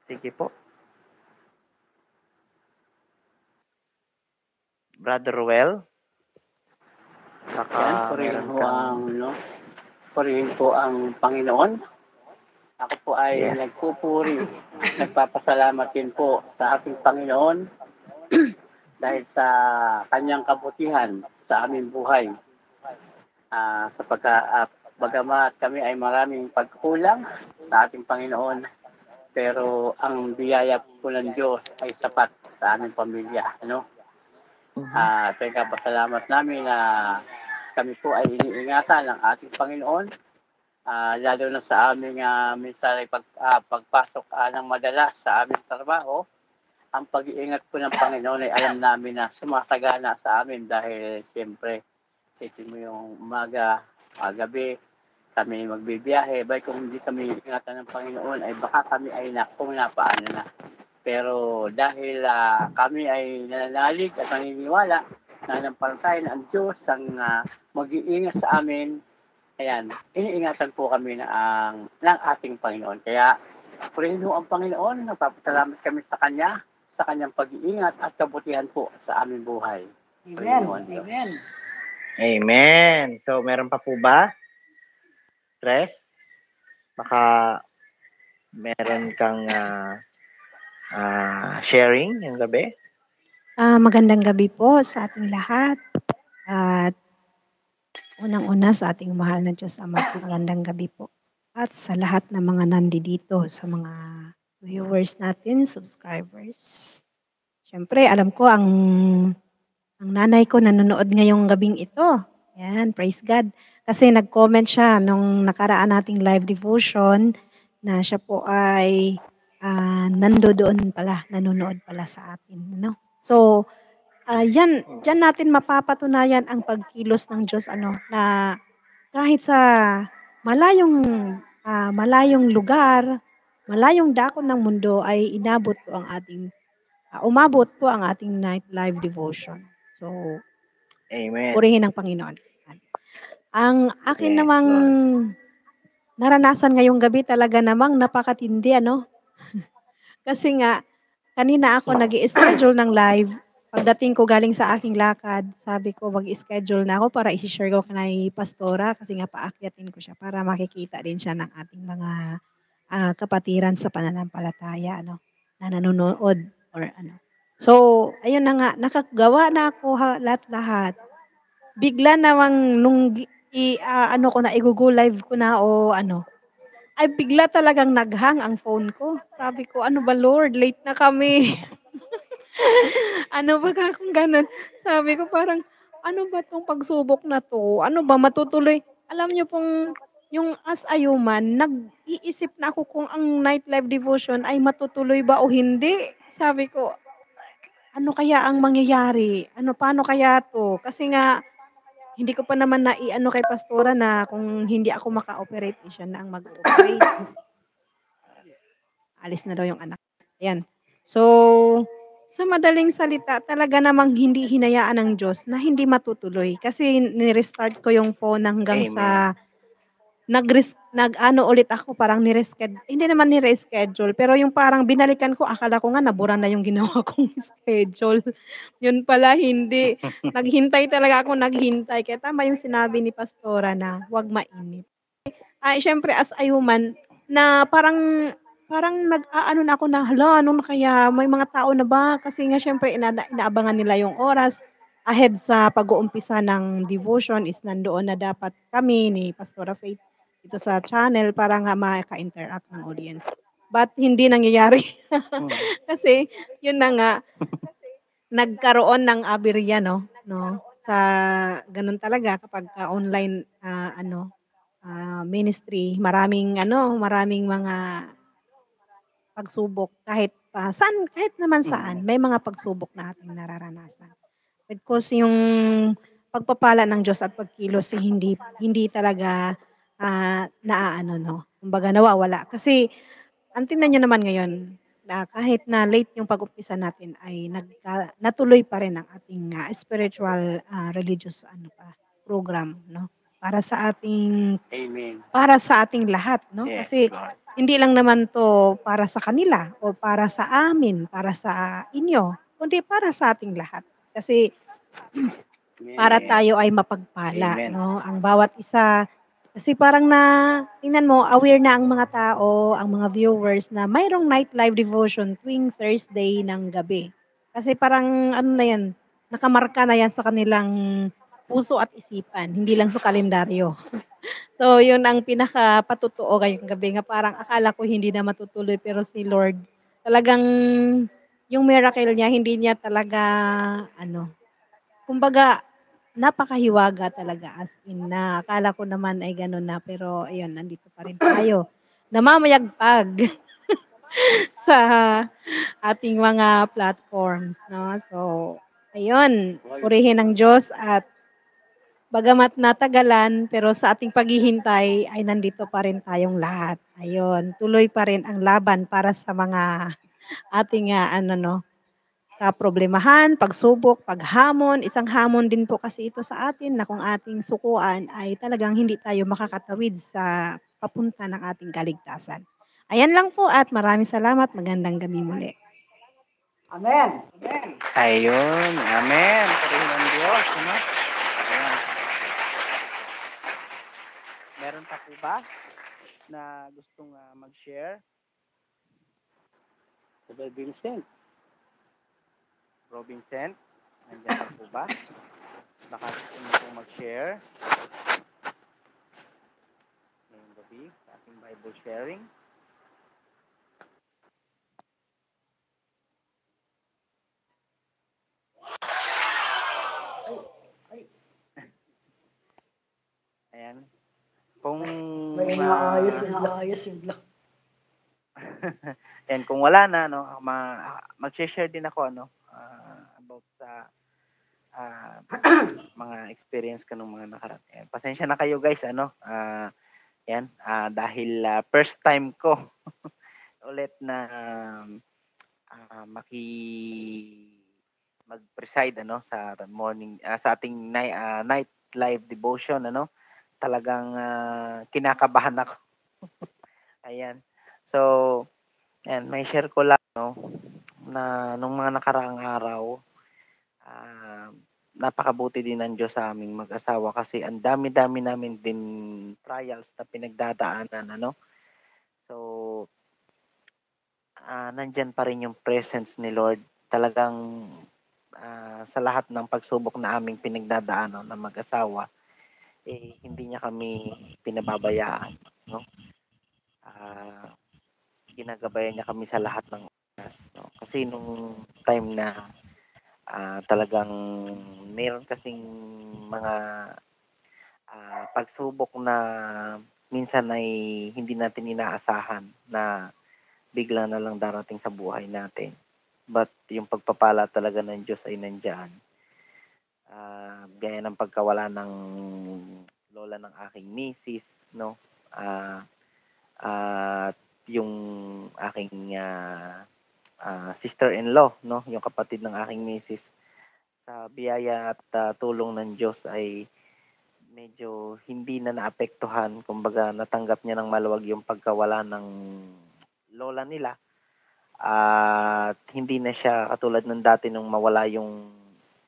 Sige po. Brother Ruel. Baka purihin po ang Panginoon. Ako po ay nagpupuri, nagpapasalamat din po sa ating Panginoon dahil sa kanyang kabutihan sa aming buhay. Bagamat kami ay maraming pagkulang sa ating Panginoon, pero ang biyaya po ng Diyos ay sapat sa aming pamilya. Pasalamat namin na kami po ay iniingatan ng ating Panginoon, lalo na sa aming minsan ay pagpasok ng madalas sa aming trabaho. Ang pag-iingat po ng Panginoon ay alam namin na sumasagana sa amin dahil siyempre mo yung umaga, gabi, kami magbibiyahe. Kung hindi kami ingatan ng Panginoon ay baka kami ay paano na. Pero dahil kami ay nananalig at naniniwala na nanampalataya na ang Diyos ang mag-iingat sa amin, Ayan, iniingatan po kami ng ating Panginoon. Kaya, purihin mo ang Panginoon, nagpapasalamat kami sa Kanya, sa Kanyang pag-iingat at kabutihan po sa aming buhay. Purihin mo ang Diyos. Amen. Amen. So, meron pa po ba? Tres? Baka meron kang sharing yung gabi? Magandang gabi po sa ating lahat. At unang-una sa ating mahal na Diyos Ama, magandang gabi po. At sa lahat ng mga nandito, sa mga viewers natin, subscribers. Siyempre, alam ko ang nanay ko nanonood ngayong gabing ito. Yan, praise God. Kasi nag-comment siya nung nakaraan nating live devotion na siya po ay nandoon pala, nanonood pala sa atin. No? So, diyan natin mapapatunayan ang pagkilos ng Diyos na kahit sa malayong malayong lugar, malayong dako ng mundo ay inabot po ang ating umabot po ang ating night live devotion. So, Amen. purihin ang Panginoon. Ang akin Yes, namang Lord. naranasan ngayong gabi talaga namang napakatindi, Kasi nga, kanina ako nag-i-schedule ng live. Pagdating ko galing sa aking lakad, sabi ko mag-schedule na ako para i-share ko kay Pastora kasi nga paakyatin ko siya para makikita din siya ng ating mga kapatiran sa pananampalataya, na nanonood or ano. So, ayun na nga, nakagawa na ako lahat-lahat. Bigla namang nung ko na, i-go live ko na o ay bigla talagang nag-hang ang phone ko. Sabi ko, ano ba Lord, late na kami. Ano ba kung ganun? Sabi ko parang, ano ba tong pagsubok na to? Ano ba matutuloy? Alam niyo pong yung as a human, nag-iisip na ako kung ang night live devotion ay matutuloy ba o hindi. Sabi ko, ano kaya ang mangyayari? Paano kaya to? Kasi nga, hindi ko pa naman naiano kay Pastora na kung hindi ako maka-operate, siya na ang mag-ooperate. Alis na daw yung anak. Ayan. So, sa madaling salita, talaga namang hindi hinayaan ng Diyos na hindi matutuloy. Kasi ni-restart ko yung phone hanggang sa nag-ano ulit ako, parang hindi naman ni-reschedule, pero yung parang binalikan ko, akala ko nga nabura na yung ginawa kong schedule. Yun pala hindi. Naghintay talaga ako, naghintay. Kaya tama yung sinabi ni Pastora na huwag mainip. Ay, siyempre as a human, na parang nag-aano na ako na, hala, ano na kaya, may mga tao na ba? Kasi nga siyempre inaabangan nila yung oras ahead sa pag-uumpisa ng devotion is nandoon na dapat kami ni Pastora Faith dito sa channel para nga maka-interact ng audience. But hindi nangyayari. Kasi yun na nga, nagkaroon ng aberya, no? Sa ganun talaga kapag online ministry, maraming mga pagsubok kahit saan, kahit naman saan, may mga pagsubok na ating nararanasan. Because yung pagpapala ng Diyos at pagkilos hindi talaga naaano, no? Kumbaga nawawala. Kasi ang tingnan niyo naman ngayon na kahit na late yung pag-umpisa natin ay natuloy pa rin ang ating spiritual religious program, no? Para sa ating Amen. para sa ating lahat, no? Yes, Kasi Lord. hindi lang naman 'to para sa kanila o para sa amin, para sa inyo, kundi para sa ating lahat. Kasi para Amen. tayo ay mapagpala, Amen. no? Ang bawat isa kasi parang tingnan mo, aware na ang mga tao, ang mga viewers na mayroong night live devotion tuwing Thursday ng gabi. Kasi parang ano na 'yan, nakamarka na 'yan sa kanilang puso at isipan, hindi lang sa kalendaryo. So, yun ang pinakapatotoo ngayong gabi nga parang akala ko hindi na matutuloy pero si Lord talagang yung miracle niya hindi niya talaga kumbaga napakahiwaga talaga as in na akala ko naman ay gano'n na pero ayun nandito pa rin tayo. Namamayagpag sa ating mga platforms, no? So, ayun, purihin ang Diyos at bagamat natagalan, pero sa ating paghihintay ay nandito pa rin tayong lahat. Ayun, tuloy pa rin ang laban para sa mga ating kaproblemahan, pagsubok, paghamon. Isang hamon din po kasi ito sa atin na kung ating sukuan ay talagang hindi tayo makakatawid sa papunta ng ating kaligtasan. Ayan lang po at maraming salamat. Magandang gabi muli. Amen. Ayun, amen. Purihin ng Diyos, ano? Ayan. Meron pa po ba na gustong mag-share? Sabay Vincent. Bro Vincent, nandiyan pa po ba? Baka gusto niyo pong mag-share ngayong gabi sa ating Bible sharing. Ayan. Kung May inaayos bigla. and kung wala na no, mag-share din ako about sa mga experience ko nung mga nakaraan. Ayan, pasensya na kayo guys yan dahil first time ko ulit na mag-preside sa morning sa ating night live devotion talagang kinakabahan ako. Ayan. So, ayan, may share ko lang na nung mga nakaraang araw napakabuti din ng Diyos sa aming mag-asawa kasi ang dami-dami namin din trials na pinagdadaanan So, nandyan pa rin yung presence ni Lord. Talagang sa lahat ng pagsubok na aming pinagdadaanan ng mag-asawa, hindi niya kami pinababayaan. Ginagabayan niya kami sa lahat ng oras. Kasi nung time na talagang meron kasing mga pagsubok na minsan ay hindi natin inaasahan na bigla na lang darating sa buhay natin. But yung pagpapala talaga ng Diyos ay nandyan. Gaya ng pagkawala ng lola ng aking misis, at yung aking sister-in-law, yung kapatid ng aking misis, sa biyaya at tulong ng Diyos ay medyo hindi na naapektuhan. Kumbaga natanggap niya ng maluwag yung pagkawala ng lola nila. At hindi na siya katulad ng dati nung mawala yung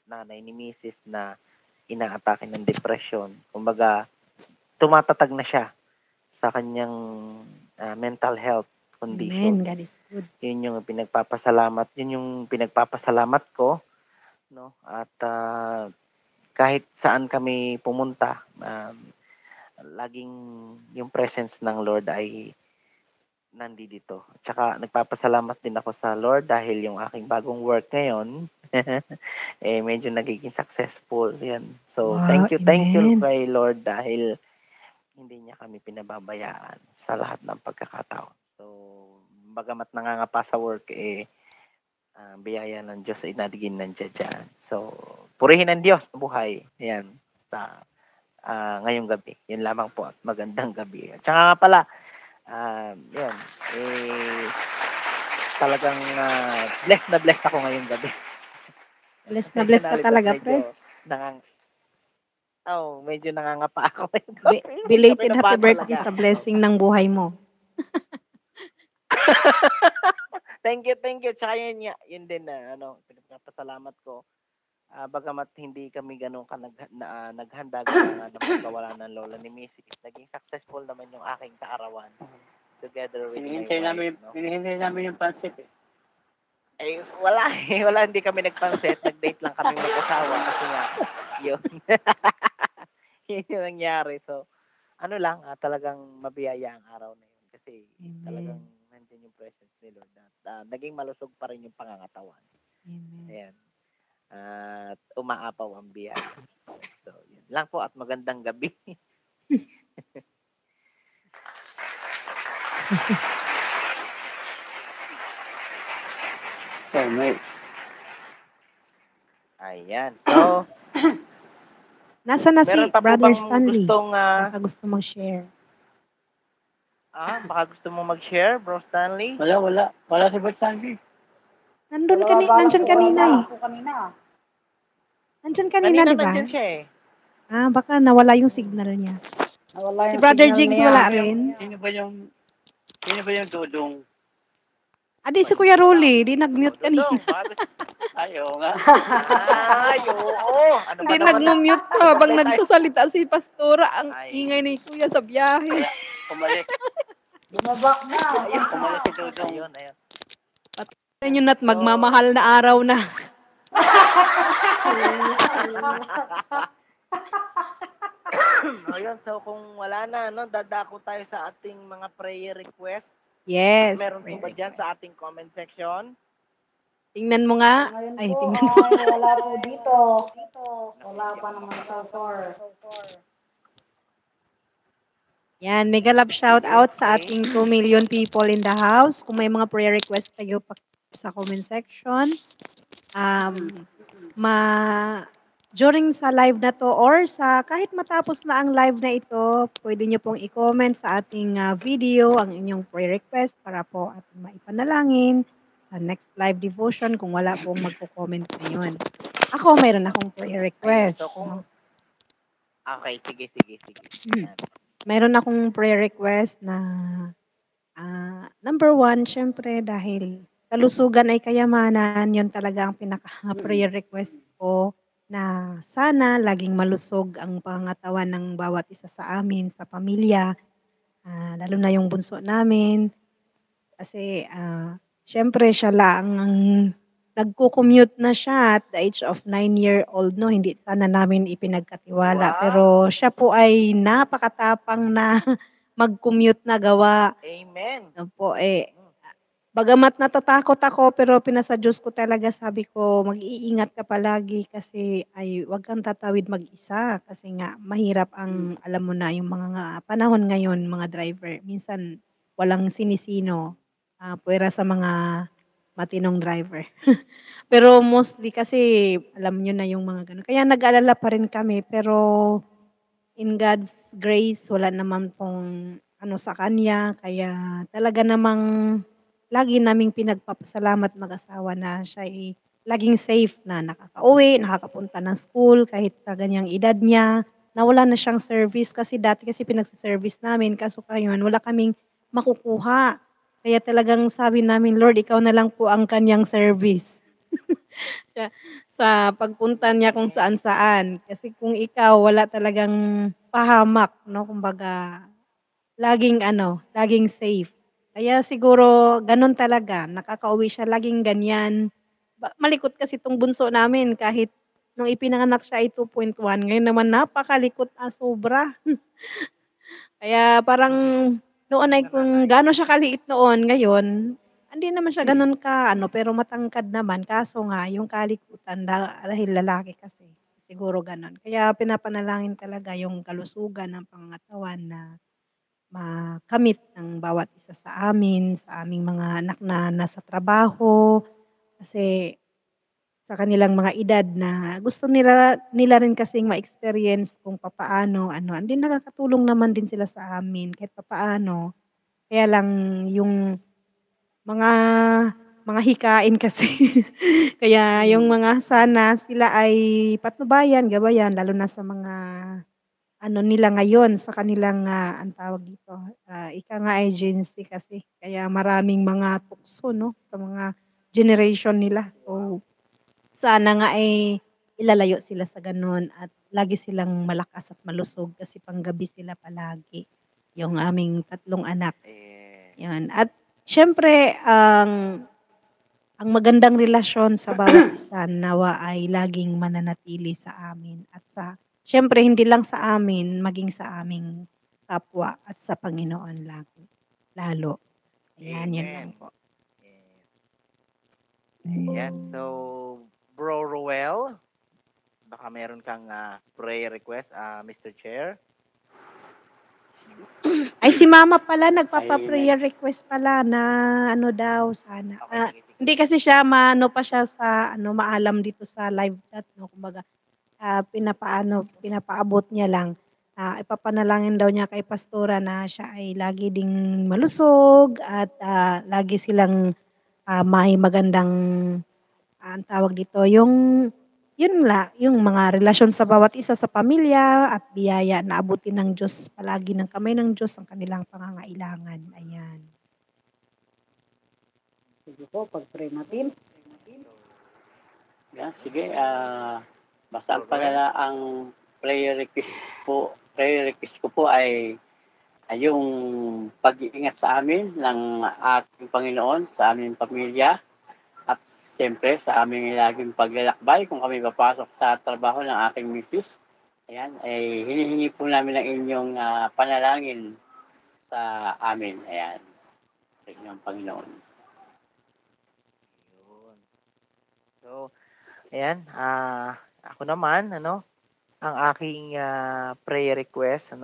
nanay ni misis na inaatake ng depression. Kumbaga tumatatag na siya sa kanyang mental health condition. Amen. God is good. Yun yung pinagpapasalamat. Yun yung pinagpapasalamat ko. At kahit saan kami pumunta, laging yung presence ng Lord ay nandito. Tsaka nagpapasalamat din ako sa Lord dahil yung aking bagong work ngayon medyo nagiging successful. Yan. So, Wow, thank you amen. kay Lord dahil hindi niya kami pinababayaan sa lahat ng pagkakataon. So, bagamat nangangapa sa work, biyaya ng Diyos ay nadigin nandiyan dyan. So, purihin ng Diyos na buhay. Yan. Sa ngayong gabi. Yun lamang po at magandang gabi. At saka nga pala, yun, talagang blessed ako ngayong gabi. Blessed na blessed ka talaga, pre. Medyo nangangapa ako. Belated happy birthday sa blessing ng buhay mo. Thank you. Tsaka yun din na pinagpapasalamat ko. Bagamat hindi kami ganun naghanda ng pagkawala ng lola ni Mrs. Naging successful naman yung aking kaarawan together with my wife. Hinihintay namin yung pansit Wala hindi kami nagpansit. Nag-date lang kami mag-asawa kasi nga yun. Yun yung nangyari. So, talagang mabiyaya ang araw na yun kasi talagang nandiyan yung presence ni Lord at naging malusog pa rin yung pangangatawan. Amen. Ayan. At umaapaw ang biyaya. So, yun lang po at magandang gabi. Ayan. So, Nasa na si meron pa po Brother bang Stanley? gustong Baka gusto mag-share. baka gusto mo mag-share, Bro Stanley? Wala si Bert Sandy. Nandyan kanina eh. kanina. Nandyan kanina, Kanina di ba? nandyan siya eh. Baka nawala yung signal niya. Nawala Si yung Brother signal Jigs niya. wala rin. Sino ba yung dudong? Di si Kuya Rolly. Di nag-mute kanina. Dodong, baka gusto. Ayaw nga. Ay, oo. Ano ba Hindi naman? nag-mute pa habang nagsasalita si Pastora. Ang ingay ni Kuya sa biyahe. Kaya umalis. Bumaba na. Umalis si Dudong. Ayun, ayun. Sa inyo na't magmamahal na araw na. Ayun, so kung wala na, no, dadako tayo sa ating mga prayer request. Yes. Meron po ba dyan sa ating comment section? Tingnan mo nga. Ngayon Ay, po, tingnan mo. wala po dito. Wala pa naman so far. Yan, mega love shout out sa ating 2 million people in the house. Kung may mga prayer request kayo sa comment section. During sa live na to or sa kahit matapos na ang live na ito, pwede nyo pong i-comment sa ating video ang inyong prayer request para po ating maipanalangin sa next live devotion kung wala pong magko-comment ngayon. Ako, mayroon akong prayer request. So kung... no? Okay, sige. Yan. Mayroon akong prayer request na number 1, syempre dahil kalusugan ay kayamanan, yun talaga ang pinaka-prayer request ko na sana laging malusog ang pangangatawan ng bawat isa sa amin, sa pamilya, lalo na yung bunso namin. Kasi syempre siya lang ang nagko-commute na siya at the age of 9-year-old, no? Hindi sana namin ipinagkatiwala. Wow. Pero siya po ay napakatapang na mag-commute na gawa. Amen. Po, bagamat natatakot ako, pero pinasa Diyos ko talaga, sabi ko, mag-iingat ka palagi kasi ay wag kang tatawid mag-isa. Kasi nga, mahirap ang, alam mo na, yung mga panahon ngayon, mga driver, minsan walang sinisino, puwera sa mga matinong driver. Pero mostly kasi alam niyo na yung mga gano'n. Kaya nag-aalala pa rin kami, pero in God's grace, wala naman pong ano sa kanya. Kaya talaga namang lagi naming pinagpapasalamat mag-asawa na siya ay laging safe na nakakauwi, nakakapunta ng school kahit sa ganyang edad niya, na wala na siyang service kasi dati kasi pinagsa-service namin kaso ngayon wala kaming makukuha. Kaya talagang sabi namin, Lord, ikaw na lang po ang kanyang service. Sa pagpunta niya kung saan-saan. Kasi kung ikaw, wala talagang pahamak, no? Kumbaga, laging safe. Kaya siguro, ganun talaga. Nakakauwi siya, laging ganyan. Malikot kasi itong bunso namin kahit nung ipinanganak siya ay 2.1. Ngayon naman napakalikot sobra. Kaya parang noon ay kung gaano siya kaliit noon, ngayon, hindi naman siya gano'n pero matangkad naman. Kaso nga, yung kalikutan dahil lalaki kasi, siguro gano'n. Kaya pinapanalangin talaga yung kalusugan ng pangangatawan na makamit ng bawat isa sa amin, sa aming mga anak na nasa trabaho. Kasi sa kanilang mga edad na gusto nila rin kasing ma-experience kung papaano and then nakakatulong naman din sila sa amin kahit papaano. Kaya lang yung mga hikain kasi. Kaya yung mga sana sila ay patnubayan, gabayan lalo na sa mga nila ngayon sa kanilang ang tawag dito, ika nga agency kasi. Kaya maraming mga tukso, no, sa mga generation nila. So sana nga ilalayo sila sa gano'n at lagi silang malakas at malusog kasi panggabi sila palagi, yung aming 3 anak. Yan. At siyempre ang magandang relasyon sa bawat isa nawa ay laging mananatili sa amin at siyempre hindi lang sa amin, maging sa aming kapwa at sa Panginoon lalo. Ayan, yun lang po. Ayan, so Bro Roel, baka meron kang prayer request, Mr. Chair. Ay, si Mama pala nagpapa-prayer request pala na daw sana. Okay, sige. Hindi kasi siya pa siya sa maalam dito sa live chat, no. Kumbaga, pinapaabot niya lang. Ipapanalangin daw niya kay Pastora na siya ay lagi ding malusog at lagi silang may magandang, ang tawag dito, yung mga relasyon sa bawat isa sa pamilya at biyaya na abutin ng Diyos palagi ng kamay ng Diyos ang kanilang pangangailangan. Ayan. Sige po, pag-pray natin. Yan, sige. Basta ang prayer request ko po ay yung pag-iingat sa amin ng ating Panginoon, sa aming pamilya, at siyempre sa aming laging paglalakbay kung kami papasok sa trabaho ng aking misis. Ayan, ay hinihingi po namin ang inyong panalangin sa amin. Ayan, sa inyong Panginoon. Yun. So, ayan, ako naman, ang aking prayer request,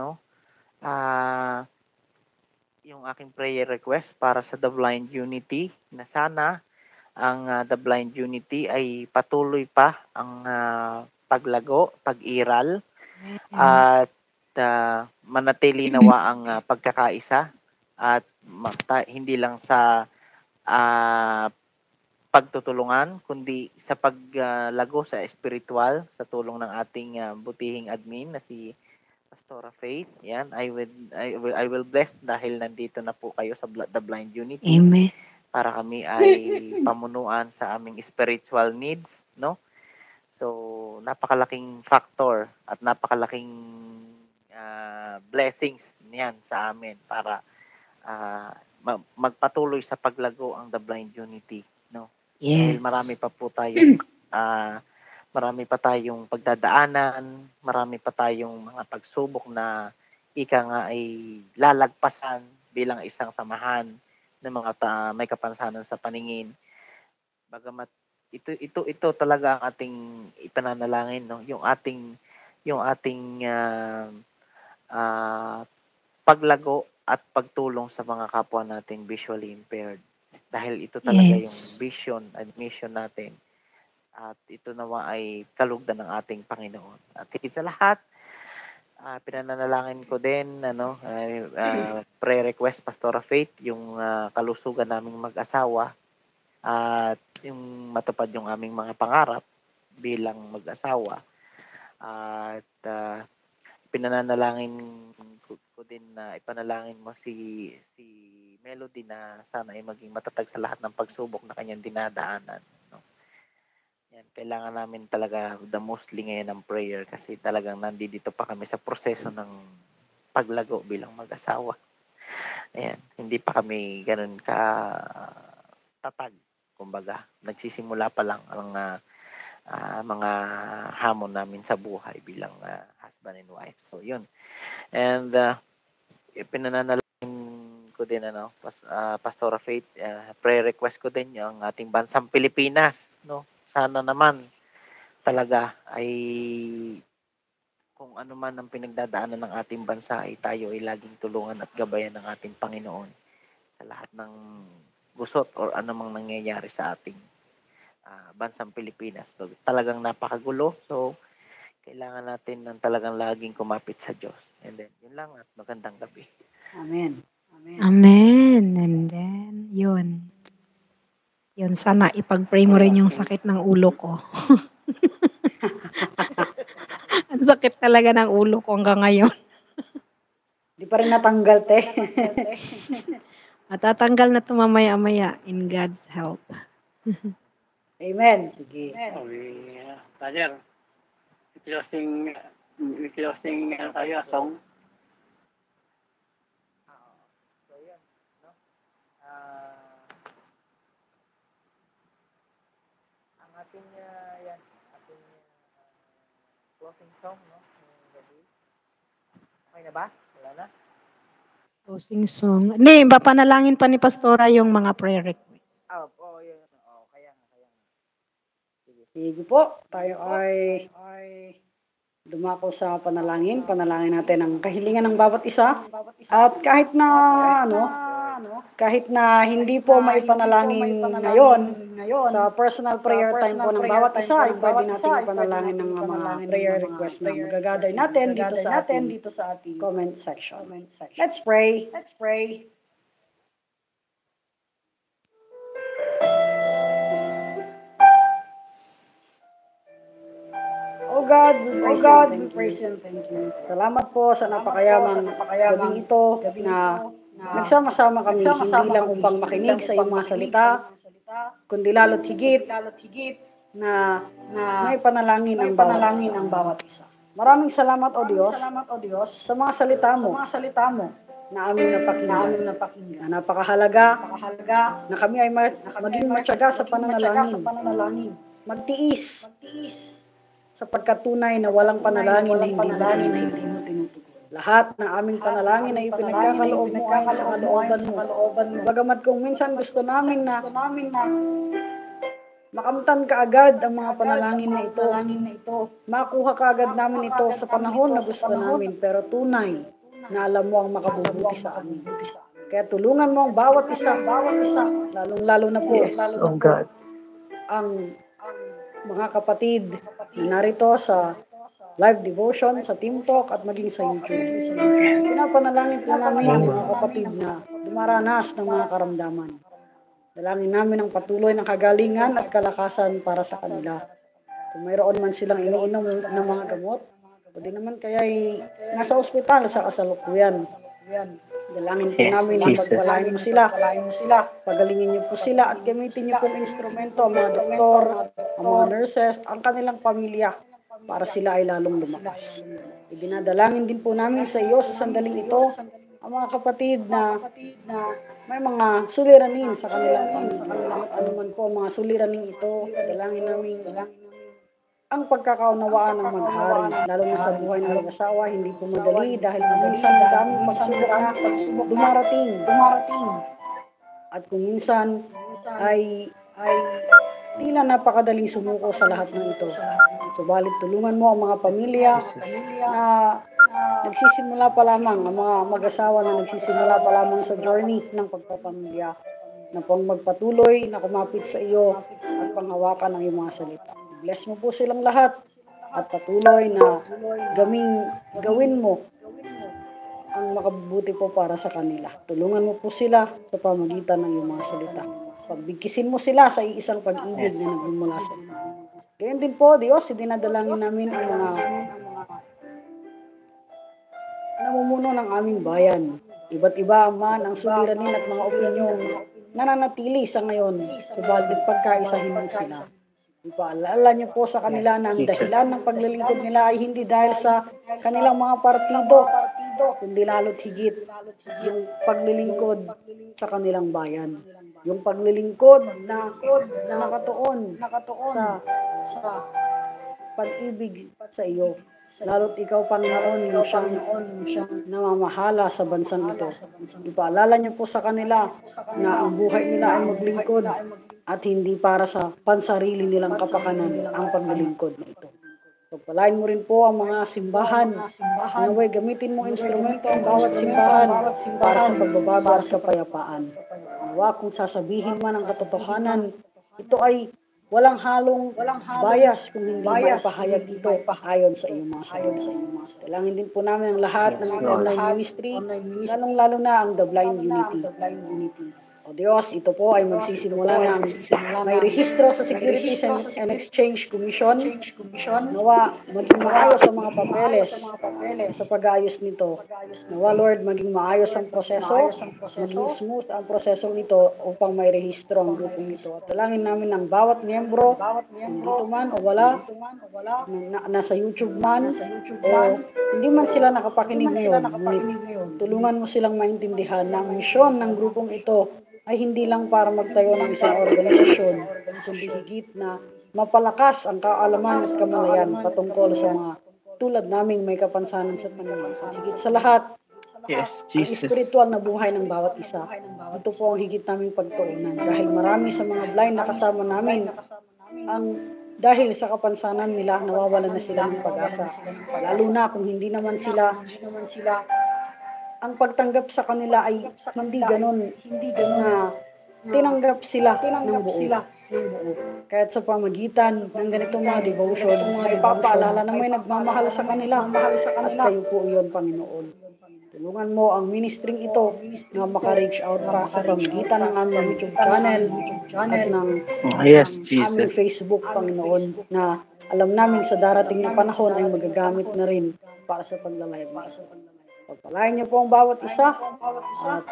yung aking prayer request para sa The Blind Unity na sana ang The Blind Unity ay patuloy pa ang paglago, pag-iral at manatili nawa ang pagkakaisa at hindi lang sa pagtutulungan kundi sa paglago sa espiritual sa tulong ng ating butihing admin na si Pastora Faith. Yan, I will bless dahil nandito na po kayo sa The Blind Unity. Amen. Para kami ay pamunuan sa aming spiritual needs, no? So, napakalaking factor at napakalaking blessings niyan sa amin para magpatuloy sa paglago ang The Blind Unity, no? Yes. Dahil marami pa tayong pagdadaanan, marami pa tayong mga pagsubok na ika nga ay lalagpasan bilang isang samahan ng mga may kapansanan sa paningin. Bagamat ito talaga ang ating ipananalangin, no? Yung ating paglago at pagtulong sa mga kapwa nating visually impaired. Dahil ito talaga yung vision and mission natin. At ito nawa ay kalugdan ng ating Panginoon. At higit sa lahat, pinananalangin ko din, prayer request, Pastora Faith, yung kalusugan naming mag-asawa at yung matupad yung aming mga pangarap bilang mag-asawa. At pinananalangin ko din na ipanalangin mo si Melody na sana ay maging matatag sa lahat ng pagsubok na kanyang dinadaanan. Yan, kailangan namin talaga the mostly ngayon ng prayer kasi talagang nandito pa kami sa proseso ng paglago bilang mag-asawa. Ayan, hindi pa kami ganun ka tatag. Kumbaga, nagsisimula pa lang ang mga hamon namin sa buhay bilang husband and wife. So, yun. And pinananalangin ko din, Pastora Faith, prayer request ko din yung ating bansang Pilipinas, no? Sana naman talaga ay kung ano man ang pinagdadaanan ng ating bansa ay tayo ay laging tulungan at gabayan ng ating Panginoon sa lahat ng gusot or anumang nangyayari sa ating bansang Pilipinas. So, talagang napakagulo. So, kailangan natin ng talagang laging kumapit sa Diyos. And then, yun lang at magandang gabi. Amen. Amen. And then, yun. Yun, sana ipag-pray mo rin yung sakit ng ulo ko. Ang sakit talaga ng ulo ko hanggang ngayon. Di pa rin natanggal, te. Matatanggal na ito mamaya-maya in God's help. Amen. Sige. Father, closing tayo, song. So, yan, no? Ang ating closing song, no? Okay na ba? Wala na? Closing song. Hindi, papanalangin pa ni Pastora yung mga prayer requests. Yun. Kaya nga. Sige po. Tayo ay dumako sa panalangin. Panalangin natin ang kahilingan ng bawat isa. At kahit na hindi po may panalangin ngayon, sa personal prayer time po ng bawat isa, ay pwede natin ipanalangin ng mga prayer request na magagaday natin dito sa ating comment section. Let's pray. O God, we praise you and thank you. Salamat po sa napakayamang gabing ito na nagsama-sama kami, hindi lang upang makinig sa iyong mga salita, kundi lalo't higit na may panalangin ang bawat isa. Maraming salamat, O Diyos, sa mga salita mo na aming napakinggan, na napakahalaga na kami ay maging matyaga sa pananalangin, magtiis, sapagkat tunay na walang panalangin na hindi mo tinutugon. Lahat ng aming panalangin ay ipinagkakaloob mo ayon sa kalooban mo. Bagamat kung minsan gusto namin na makamtan kaagad ang mga panalangin na ito, makuha kaagad namin ito sa panahon na gusto namin, pero tunay na alam mo ang makabubuti sa amin. Kaya tulungan mo ang bawat isa, lalong-lalo na po, God. ang mga kapatid narito sa live devotion, sa Team Talk at maging sa YouTube. Pinapanalangin po namin ang mga kapatid na dumaranas ng mga karamdaman. Dalangin namin ang patuloy ng kagalingan at kalakasan para sa kanila. Kung mayroon man silang iniinom ng mga gamot, o di naman kaya ay nasa ospital sa kasalukuyan. Dalangin po namin na pagpalain mo sila. Pagalingin niyo po sila at gamitin niyo pong instrumento, ang mga doktor, ang mga nurses, ang kanilang pamilya para sila ay lalong lumakas. Idinadalangin din po namin sa iyo sa sandaling ito ang mga kapatid na may mga suliranin sa kanilang pamilya. Ano man po ang mga suliranin ito, dalangin namin ang pagkakaunawaan ng maghari, lalo na sa buhay ng mag-asawa, hindi po madali dahil minsan daming pagsubok na dumarating. At kung minsan ay tila napakadaling sumuko sa lahat ng ito. Subalit tulungan mo ang mga pamilya na nagsisimula pa lamang, ang mga mag-asawa na nagsisimula pa lamang sa journey ng pagpapamilya, na pang magpatuloy na kumapit sa iyo at panghawakan ng iyong mga salita. Bless mo po silang lahat at patuloy na gawin mo ang makabubuti po para sa kanila. Tulungan mo po sila sa pamagitan ng iyong mga salita. Pagbigkisin mo sila sa iisang pag-ibig na nagmumula sa iyo. Ganyan din po, Diyos, idinadalangin namin ang mga namumuno ng aming bayan. Iba't iba man ang suliranin at mga opinyon nananatili sa ngayon, subalit pagkaisahin mo sila. Ipaalala niyo po sa kanila na ang dahilan ng paglilingkod nila ay hindi dahil sa kanilang mga partido, kundi lalo't higit yung paglilingkod sa kanilang bayan. Yung paglilingkod na nakatuon sa pag-ibig sa iyo. Lalo't ikaw, Panginoon, yung siyang namamahala sa bansang ito. Ipaalala niyo po sa kanila na ang buhay nila ay maglingkod at hindi para sa pansarili nilang kapakanan ang paglilingkod na ito. Pagpalain mo rin po ang mga simbahan. Naway, gamitin mo instrumento ang bawat simbahan para sa pagbabago at kapayapaan. Nawa, kung sasabihin man ang katotohanan, ito ay walang halong bias kung hindi maipahayag ito ayon sa iyong mga salita. Dalangin din po namin ang lahat ng online ministry, lalong-lalo na ang The Blind Unity. O Diyos, ito po ay magsisimula ng may rehistro sa Securities and Exchange Commission. Nawa, maging maayos ang mga papeles sa pag-ayos nito. Nawa, Lord, maging maayos ang proseso, maging smooth ang proseso nito upang may rehistro ang grupong ito. At talangin namin ang bawat miyembro, dito man o wala, nasa YouTube man, o hindi man sila nakapakinig ngayon, tulungan mo silang maintindihan na ang misyon ng grupong ito ay hindi lang para magtayo ng isang organisasyon, kundi higit na mapalakas ang kaalaman at kamalayan patungkol sa mga tulad naming may kapansanan sa Panginoon. At higit sa lahat, ang espiritual na buhay ng bawat isa. Ito po ang higit naming pagtuunan. Dahil marami sa mga blind na kasama namin, dahil sa kapansanan nila, nawawalan na sila ng pag-asa. Lalo na kung hindi naman sila ang pagtanggap sa kanila ay hindi ganon na tinanggap sila ng buo. Kahit sa pamagitan ng ganitong mga devotion, ay papaalala na may nagmamahal sa kanila at kayo po iyon, Panginoon. Tulungan mo ang ministring ito na maka-reach out pa sa pamamagitan ng aming YouTube channel at ng Yes, aming Jesus. Facebook, Panginoon, na alam namin sa darating na panahon ay magagamit na rin para sa paglalive na ito. Pagpalain niyo po ang bawat isa at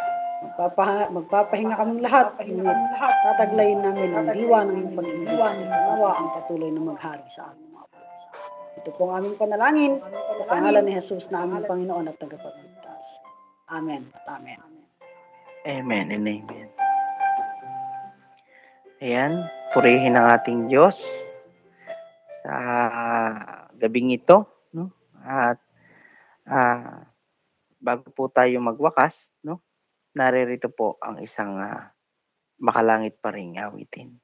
magpapahinga kaming lahat, ngunit tataglayin namin ang diwa ng iyong pag-ibig at nawa ang patuloy na maghari sa aming mga puso. Ito po ang aming panalangin sa pangalan ni Jesus na aming Panginoon at tagapagligtas. Amen at amen. Amen and amen. Ayan, purihin ang ating Diyos sa gabing ito, no? At bago po tayo magwakas, no? Naririto po ang isang makalangit pa ring awitin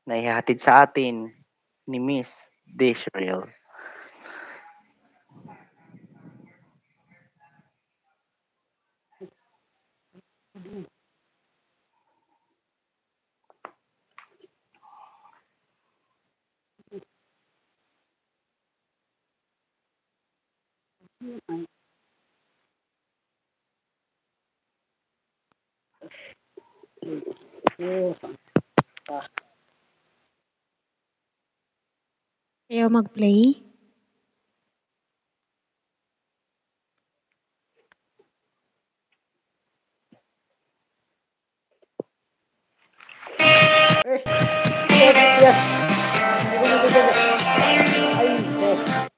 na ihahatid sa atin ni Miss Deshril. Kayo mag-play. Yes. Ay, yes.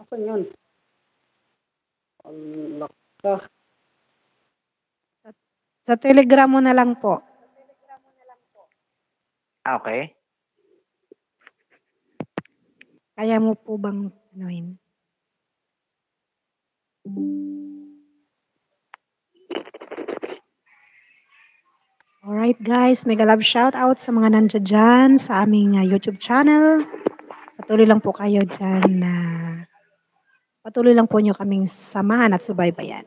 Asan yun? Allah ka. Sa Telegram mo na lang po. Okay. Kaya mo po bang anuhin? Alright guys, mega love shout out sa mga nandiyan dyan sa aming YouTube channel. Patuloy lang po kayo dyan na patuloy lang po nyo kaming samahan at subaybayan.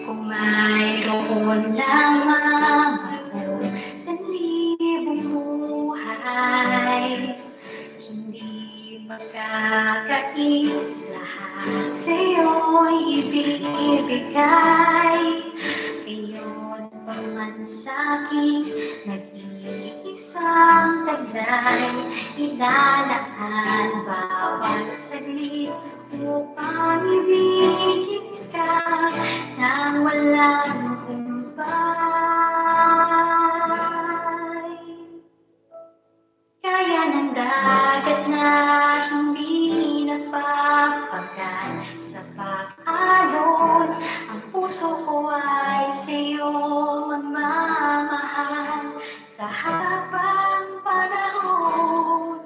Kung mayroon lamang ako sa libong buhay, hindi makakait lahat sa'yo'y ibibigay. Ngayon pa man sa'kin nag-iisang taglay, ilalaan bawat saglit upang ibigin ka nang walang humpay. Kaya ng dagat na hindi nagpapagal sa pag-alon, ang puso ko ay sa'yo magmamahal sa habang panahon.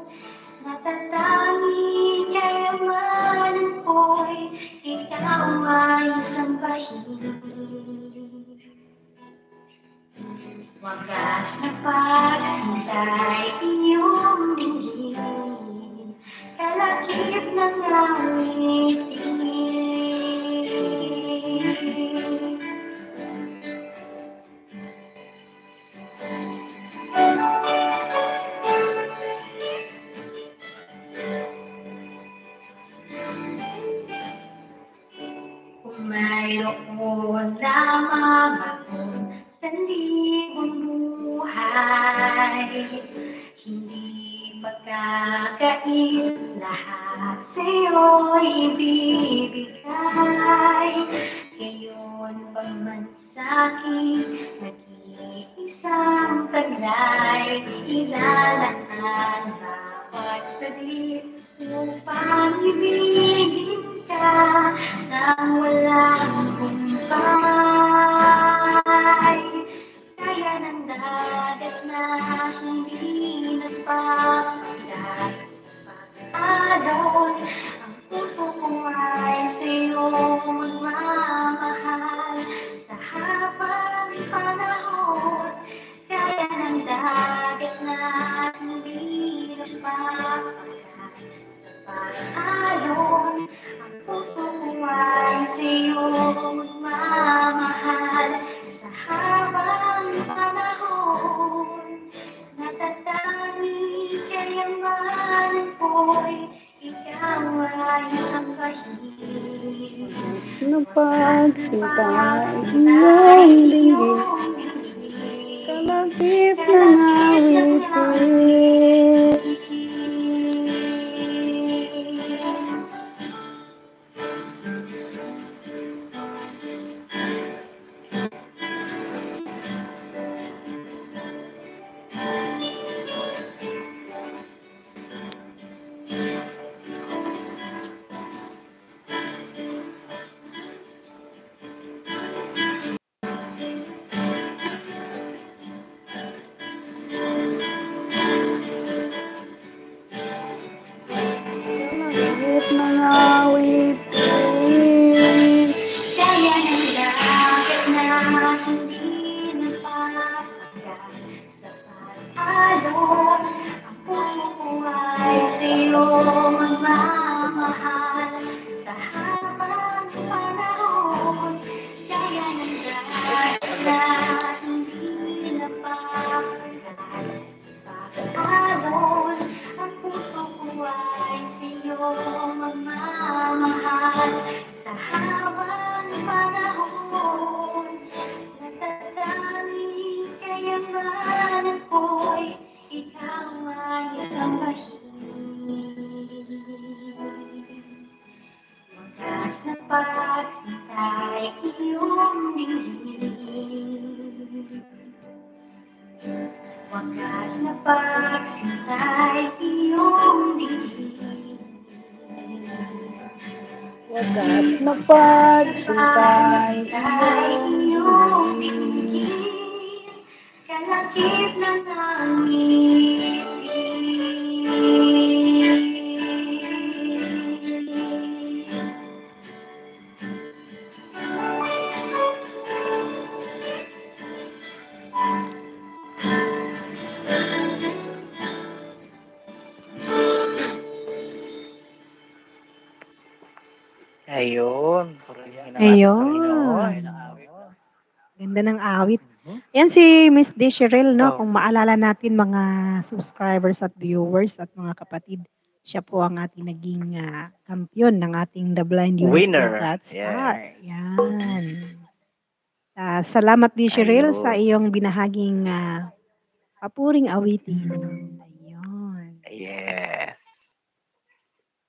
Natatanging kayamanan ko'y ikaw ay sambahin. Wagas na pagsintay iyong dinggin, kalakip ng awitin. Kung mayroon lamang akong sa libong buhay, hindi pagkakait lahat sa'yo'y ibibigay. Ngayon pa man sa'kin nag-iisang taglay, ilalaan bawat saglit upang ibigin ka nang walang humpay. Kaya ng dagat na hindi nagpapagal sa pag-alon, ang puso ko ay sa'yo magmamahal sa habang panahon. Kaya ng dagat na hindi nagpapagal pagsinta iyong dinggin, kalakip ng awitin. Kalakip ng awitin. Kaya ng langit na hindi napapagat sa paghalos. Ang puso ko ay sa'yo magmamahal sa habang panahon. Kaya ng langit na hindi napapagat sa paghalos. Ang puso ko ay sa'yo magmamahal sa habang panahon. Natatanging kayamanan ko'y ikaw ay sambahin. Wagas na pagsita'y iyong dinggin. Wagas na pagsita'y iyong dinggin. Wagas na pagsintay iyong dinggin, kalakip ng awitin. Ayun, purihin ang ating Ayun. Panginoon. Ganda ng awit. Mhm. Yan si Miss Desirel, no? Oh. Kung maalala natin mga subscribers at viewers at mga kapatid, siya po ang ating naging kampiyon ng ating The Blind Unity Winner. of God Star. Yes. Yan. Salamat Desirel sa Ayun. iyong binahaging papuring awitin. Ayun. Yes.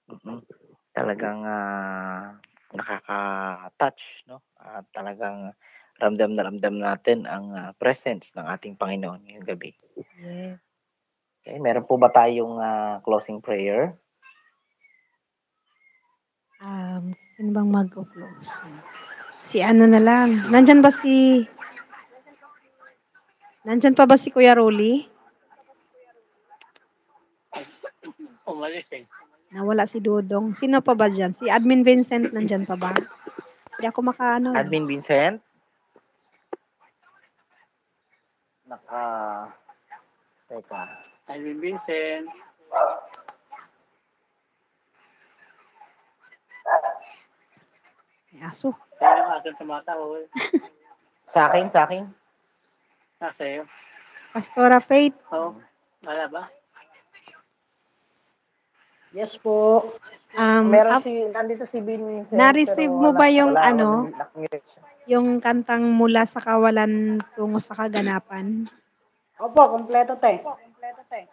Mhm. Talagang nakaka-touch, no? At talagang ramdam na ramdam natin ang presence ng ating Panginoon ngayong gabi. Yes. Okay, meron po ba tayong closing prayer? Sino bang mag-close? Si ano na lang. Nandyan pa ba si Kuya Rolly? Umalis eh. Nawala si Dudong. Sino pa ba dyan? Si Admin Vincent nandyan pa ba? Hindi ako makaano eh. Admin Vincent? Teka. Alvin Vincent. May aso. Sino ang ating tumatawag? Sa akin? Nasa iyo. Pastora Faith. Oo. Wala ba? Yes po. Nandito si Vincent. Na-receive mo ba yung wala, yung kantang mula sa kawalan tungo sa kaganapan? Opo, kompleto te.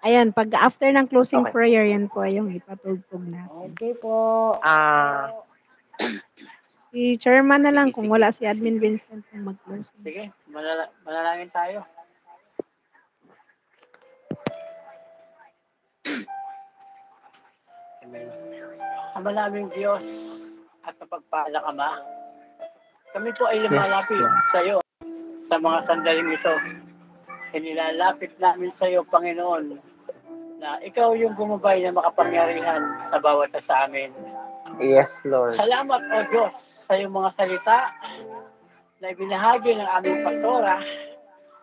Ayan, pag after ng closing Okay. prayer, yan po yung ipatugtog natin. Okay po. Si chairman na lang kung wala si Admin Vincent na mag-closing. Sige, manalangin tayo. Amen. Ama naming Diyos at mapagpalang Ama, kami po ay lumalapit sa iyo sa mga sandaling ito. Inilalapit namin sa iyo, Panginoon, na ikaw yung gumabay na makapangyarihan sa bawat isa sa amin. Yes, Lord. Salamat, O Diyos, sa iyong mga salita na ibinahagi ng aming pastora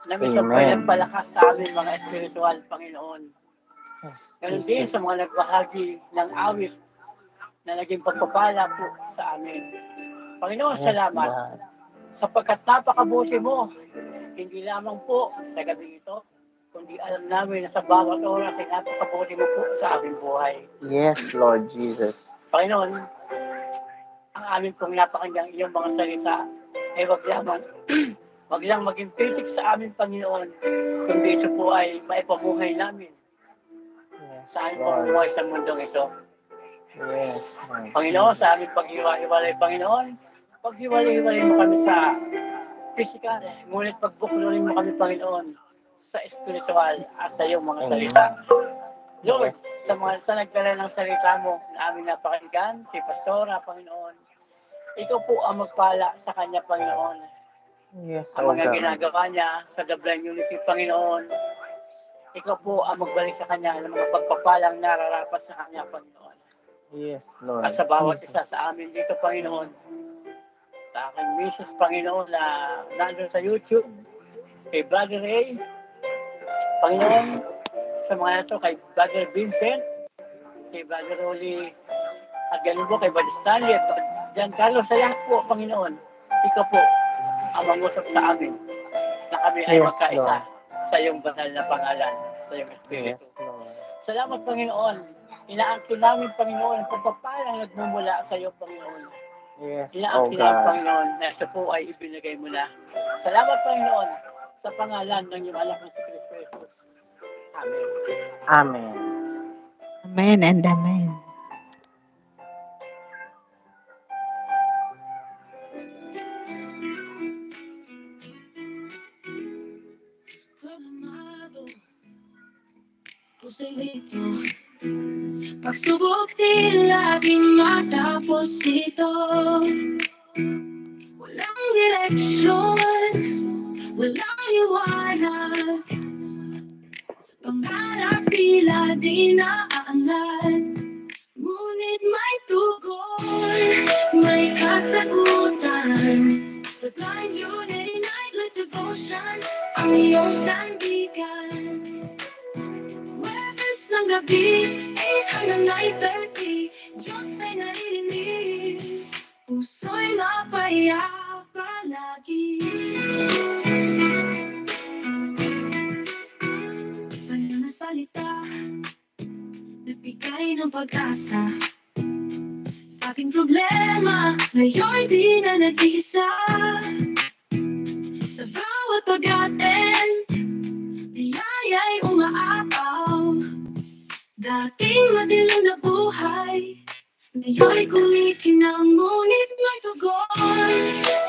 na may sampay ng palakas sa aming mga espiritual, Panginoon. Ganun din sa mga nagbahagi ng awit na naging pagpapala po sa amin. Panginoon, salamat sapagkat napakabuti mo, hindi lamang po sa gabi ito, kundi alam namin na sa bawat oras ay napakabuti mo po sa aming buhay. Yes, Lord Jesus. Panginoon, ang amin pong napakinggang iyong mga salita ay wag lang maging pitik sa amin, Panginoon, kundi ito po ay maipamuhay namin Yes, sa aming Lord. pamumuhay sa mundong ito. Yes, Lord. Panginoon, sa aming paghiwa-hiwalay, Panginoon, paghiwalay-hiwalay mo kami sa physical, ngunit pagbuklunin mo kami, Panginoon, sa espiritual at sa iyong mga salita. Lord, sa nagdala ng salita mo na aming napakinggan, si Pastora, Panginoon, ikaw po ang magpala sa kanya, Panginoon. Yes, Ang mga God. ginagawa niya sa The Blind Unity, Panginoon, ikaw po ang magbalik sa kanya ng mga pagpapalang nararapat sa kanya, Panginoon. Yes, Lord. At sa bawat isa sa amin dito, Panginoon, sa aking misis, Panginoon, na nandun sa YouTube, kay Brother Ray, Panginoon, sa mga ito, kay Brother Vincent, kay Brother Rolly, at ganun po kay Brother Stanley, at Giancarlo, sa lahat po, Panginoon, ikaw po ang mangusap sa amin na kami ay Yes, magkaisa Lord. sa iyong banal na pangalan, sa iyong Yes, Espiritu. Lord. Salamat, Panginoon. Inaangkin namin, Panginoon, ang pagpapalang nagmumula sa iyo, Panginoon. Yes, Inaangkin namin, Panginoon, na ito po ay ibinigay mo na. Salamat, Panginoon, sa pangalan ng iyong anak na si Kristo Jesus. Amen. Amen. Amen and amen. Programado, pusilito. Pagsubok di laging matapos ito. Walang direksyon, walang liwanag. Pangarap tila di naaangat. Ngunit may tugon, may kasagutan. The Blind Unity Nightly Devotion, ang iyong sandigan. Webes ng gabi, 8 hanggang 9:30, Diyos ay naririnig, puso'y mapayapa lagi. Banal na salita, nagbigay ng pag-asa. Ating problema, ngayon'y di na nag-iisa. Sa bawat pag-attend, biyaya'y umaapaw. Dating madilim na buhay, ngayon'y kumikinang, ngunit may tugon,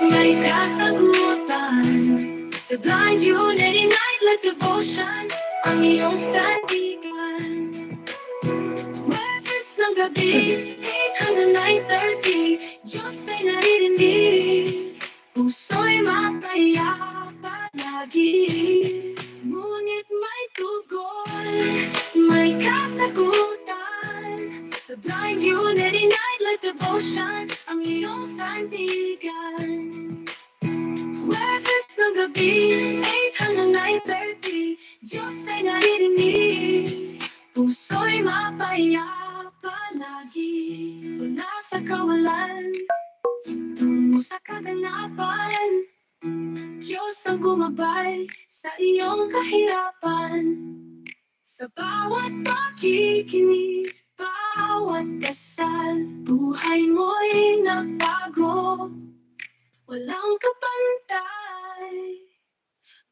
may kasagutan. The Blind Unity Nightly Devotion, ang iyong sandigan. Webes ng gabi, 8 hanggang 9:30, Diyos ay naririnig, puso'y mapayapa lagi. Ngunit may tugon, may kasagutan. The Blind Unity Nightly Devotion, ang iyong sandigan. Webes ng gabi, 8 hanggang 9:30, Diyos ay naririnig, puso'y mapayapa lagi. Mula sa kawalan, tungo sa kaganapan, Diyos ang gumabay sa iyong kahirapan. Sa bawat pakikinig, bawat dasal, buhay mo'y nagbago. Walang kapantay,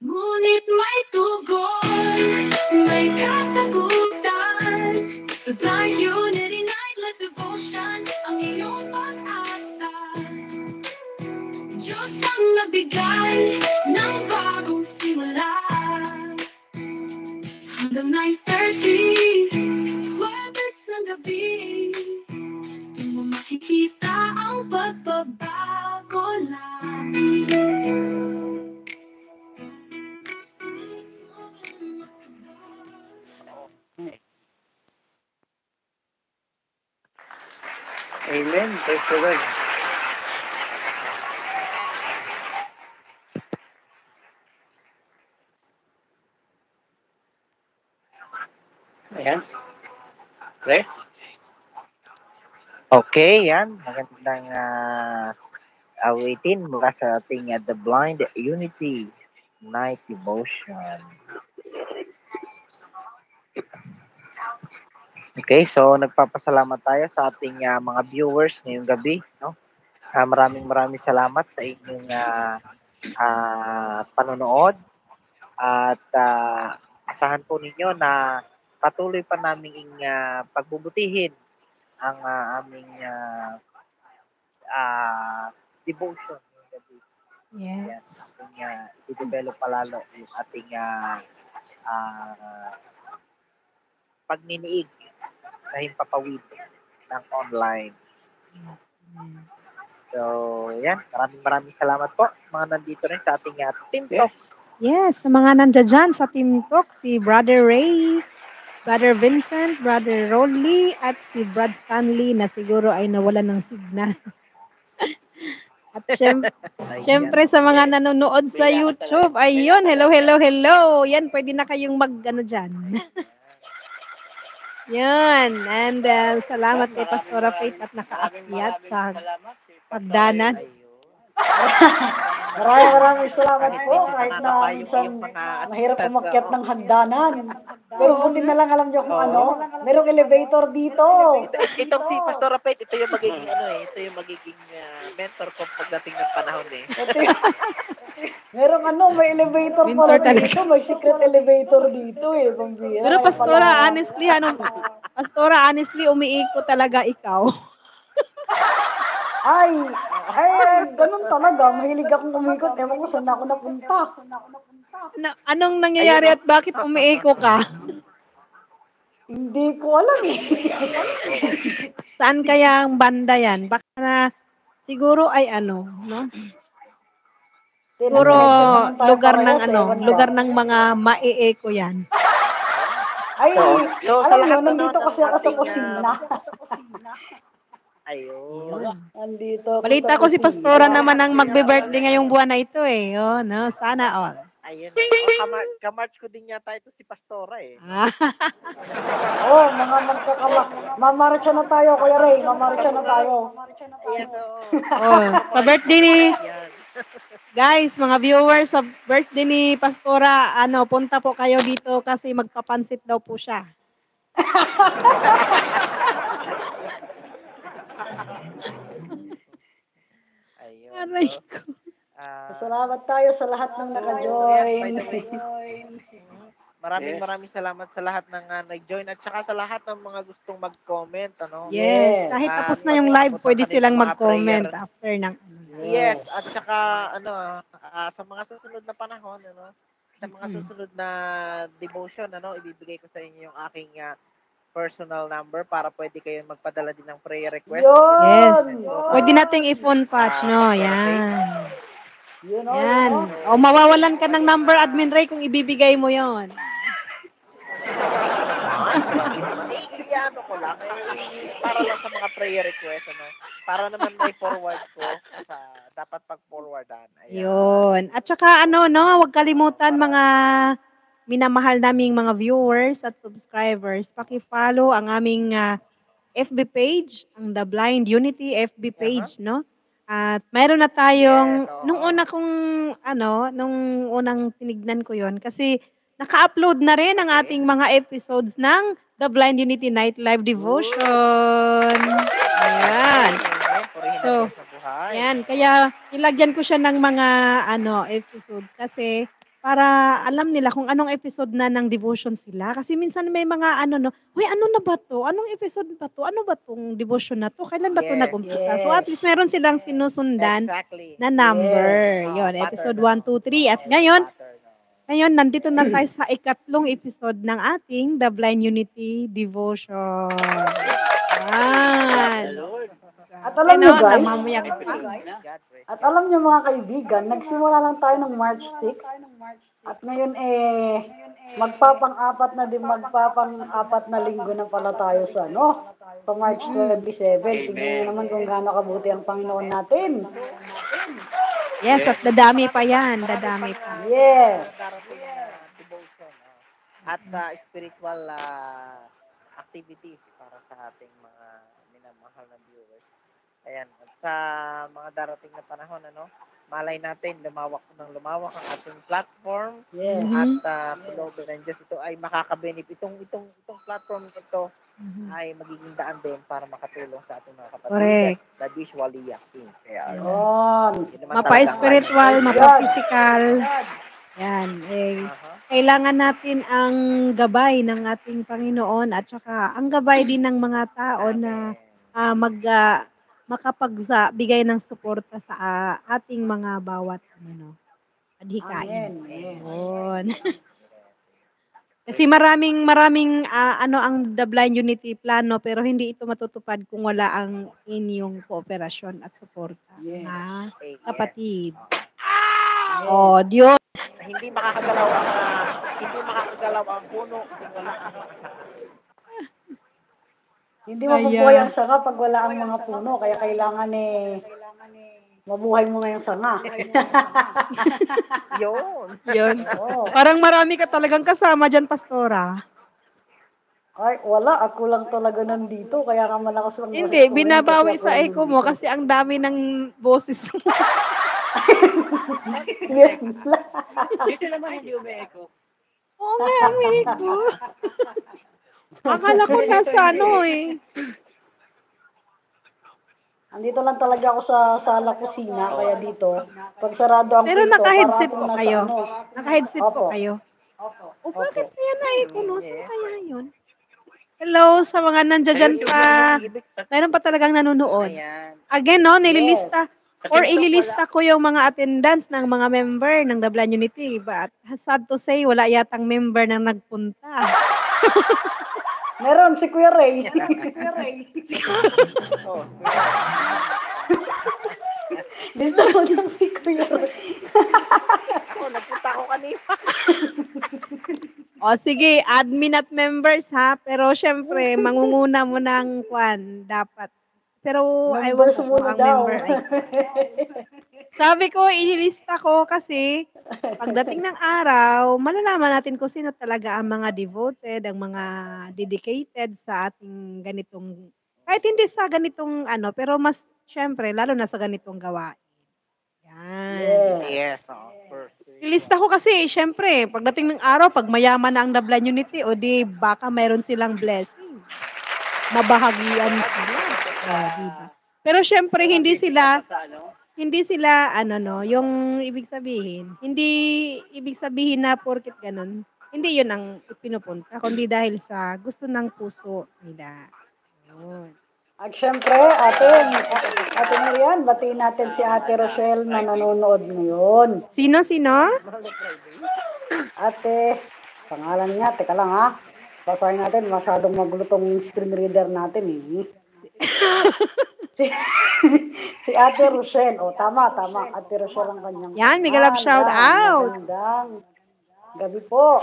ngunit may tugon, may kasagutan. The Blind Unity Nightly Devotion, ang iyong pag-asa. Diyos ang nabigay ng bagong simula. Hanggang 9:30, Webes ng gabi, di mo makikita ang pagbabago namin. Amen. Praise the Lord. Ayan. Chris? Okay, yan. Magandang awitin mula sa ating The Blind Unity Night Devotion. Okay, so nagpapasalamat tayo sa ating mga viewers ngayong gabi, no? Maraming salamat sa inyong panonood at asahan po ninyo na patuloy pa naming pagbubutihin ang aming devotion ngayong gabi. Yan, Yes. ating i-develop palalo yung ating pagniniig sa himpapawid ng online. Yes. Amen. So, yan. Maraming salamat po sa mga nandito rin sa ating Team Talk. Yes, sa mga nandiyan dyan sa Team Talk, si Brother Ray, Brother Vincent, Brother Rolly, at si Brad Stanley na siguro ay nawalan ng signal. At syempre sa mga nanonood sa YouTube, ayun, hello. Yan, pwede na kayong dyan. Yan, and salamat kay Pastora Faith at nakaakyat sa pagdanan. Maraming salamat Kahit po medyo kahit na nakakapayo minsan yung mga mahirap assistant, umakyat oo. ng hagdanan. Pero buti na lang alam niyo kung Oo. merong elevator dito. Itong si Pastor Rapet, ito yung magiging ito yung magiging mentor ko pagdating ng panahon eh. Merong may elevator Mentor pala talaga. dito, may secret elevator dito eh, pambira. Pero Kaya pala, Pastora, honestly, umiikot talaga ikaw. ay, ganun talaga, mahilig akong umikot, ewan ko saan ako napunta. Anong nangyayari at bakit umiiko ka? Hindi ko alam eh. Saan kaya ang banda yan? Baka na, siguro ay no? Siguro Nag-connection naman tayo lugar ng parehas, ewan ba? lugar ng mga mae-echo yan. Ay, Oo. So, sa alam lahat nyo, nandito ng kasi ako sa ating, kusina. ayun. Nandito ako Balita sa ko si kusina. Pastora naman ang magbe-birthday ngayong buwan na ito eh. Oh, no, sana all. Ayun. Kamarch ko din yata ito si Pastora eh. Mga magkakamak. Mamarcha na tayo, Kuya Ray. Mamarcha na tayo. Ayan, oo. Sa birthday ni Yan. guys, mga viewers, sa birthday ni Pastora, punta po kayo dito kasi magpapansit daw po siya. Ayun. Aray ko. Salamat tayo sa lahat ng By naka-join. the way, maraming salamat sa lahat ng nag-join at saka sa lahat ng mga gustong mag-comment, Yes, kahit tapos na yung live, pwede silang mag-comment prayer. after ng Yes, at saka sa mga susunod na panahon, sa mga susunod na devotion, ibibigay ko sa inyo yung aking personal number para pwede kayong magpadala din ng prayer request. Yes. Yun! Pwede nating i-phone patch, no? Yan. Yan. O mawawalan ka ng number, Admin Ray, kung ibibigay mo yon. Hindi naman ko lang para lang sa mga prayer request para naman may forward ko sa dapat pag-forwardan. Yun. At saka huwag kalimutan mga minamahal naming mga viewers at subscribers, paki-follow ang aming FB page, ang The Blind Unity FB page, no? At mayroon na tayong nung unang tinignan ko 'yon kasi naka-upload na rin ang ating mga episodes ng The Blind Unity Night Live Devotion. Ayan. So, yan. Kaya ilagyan ko siya ng mga episode kasi para alam nila kung anong episode na ng devotion sila. Kasi minsan may mga "Hoy, ano na ba 'to? Anong episode ba 'to? Ano ba 'tong devotion na 'to? Kailan ba 'to nag-umpisa?" So at least meron silang sinusundan na number. Yon, episode 1, 2, 3. At ngayon nandito na tayo sa ikatlong episode ng ating The Blind Unity Devotion. Yan. At alam nyo guys, At alam nyo mga kaibigan, nagsimula lang tayo ng March 6. At ngayon magpapang-apat na linggo na pala tayo sa sa March 27. Tingnan nyo naman kung gaano kabuti ang Panginoon natin. Yes, at dadami pa yan. Dadami pa. Yes. At spiritual activities para sa ating mga minamahal na viewers. Ayan. At sa mga darating na panahon, malay natin, lumawak ang ating platform. Yes. Mhm. At Lord ng Diyos, ito ay makakabenefit. Itong platform ito Mhm. ay magiging daan din para makatulong sa ating mga kapatid Correct. na visually acting. Kaya, Yun. yun naman talaga ang Mapa-spiritual, Praise God. mapa-physical. Yan. Aha. Kailangan natin ang gabay ng ating Panginoon at saka ang gabay din ng mga tao na Amen. makapagbigay ng suporta sa ating mga bawat adhikain. Amen. Yes. Yun. Kasi maraming ang The Blind Unity plano pero hindi ito matutupad kung wala ang inyong kooperasyon at suporta, Yes. mga Yes. kapatid. Yes. Oh, Diyos. Hindi makakagalaw ang puno kung wala ang mga sanga. Hindi mabubuhay ang Kaya, sanga pag wala ang mga puno. Kaya kailangan mabuhay mo nga yung sanga. Yun. yun. Oo. Parang marami ka talagang kasama dyan, Pastora. Ay, wala. Ako lang talaga nandito. Kaya ka malakas lang boses Hindi, ko ngayon kasi binabawi ako sa lang echo mo nandito. kasi ang dami ng boses mo. Yun lang. Dito naman hindi umi-echo. Oo nga, amigo. Akala ko Dito nasa hindi. Andito lang talaga ako sa sala kusina. Kaya dito, pag sarado ang Pero pinto, para naka-headset akong po nasa kayo. ano. Naka-headset po Opo. kayo. O Opo. bakit kaya na-echo no? Saan Yes. kaya yun? Hello sa mga nandiyan pa. Meron pa talagang nanonood. Ayan. Again, no, Yes. nililista Kasi or dito ililista ko yung mga attendance ng mga member ng The Blind Unity. But sad to say, wala yatang member na nagpunta. Meron si Kuya Ray. Oh, Gusto mo lang si Kuya Ray. nagpunta ako kanina. O sige, admin at members ha. Pero syempre, mangunguna mo ng kwan, dapat. Pero ewan Members ko kung muna ang daw. member ay sabi ko, ililista ko kasi pagdating ng araw, malalaman natin kung sino talaga ang mga devoted, ang mga dedicated sa ating ganitong, kahit hindi sa ganitong pero mas syempre, lalo na sa ganitong gawain. Yan. Yes, Yes. of course. Ilista ko kasi, syempre, pagdating ng araw, pag mayaman na ang The Blind Unity, o di baka mayroon silang blessing. Mabahagian sila. O, diba? Pero syempre, hindi sila, yung ibig sabihin, hindi ibig sabihin na porket ganun, hindi yun ang pinupunta, kundi dahil sa gusto ng puso nila. Yun. At syempre, Ate Marian, batiin natin si Ate Rochelle na nanonood ngayon. Sino? Ate, pangalan niya, teka lang ha. Basahin natin, masyadong magulo tong screen reader natin eh. Si Ate Rochelle. O, tama. Ate Rochelle ang kanyang Yan, mega love shout out. Magandang gabi po.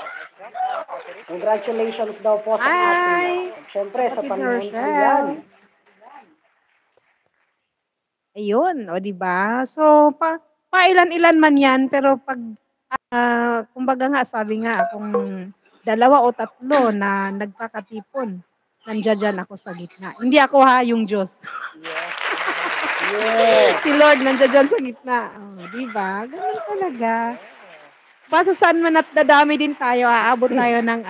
Congratulations daw po sa Hi, ating. Siyempre, sa kapatid Panginoon po Rochelle. yan. Ayun, o di ba? So pailan-ilan man 'yan pero pag kumbaga nga sabi nga kung 2 o 3 na nagkakatipon, nandiya-diyan ako sa gitna. Hindi ako yung Diyos. Yes. Si Lord nandiya-diyan sa gitna. Oh, di ba? Ganun talaga. Basta saan man at dadami din tayo, aabot tayo ng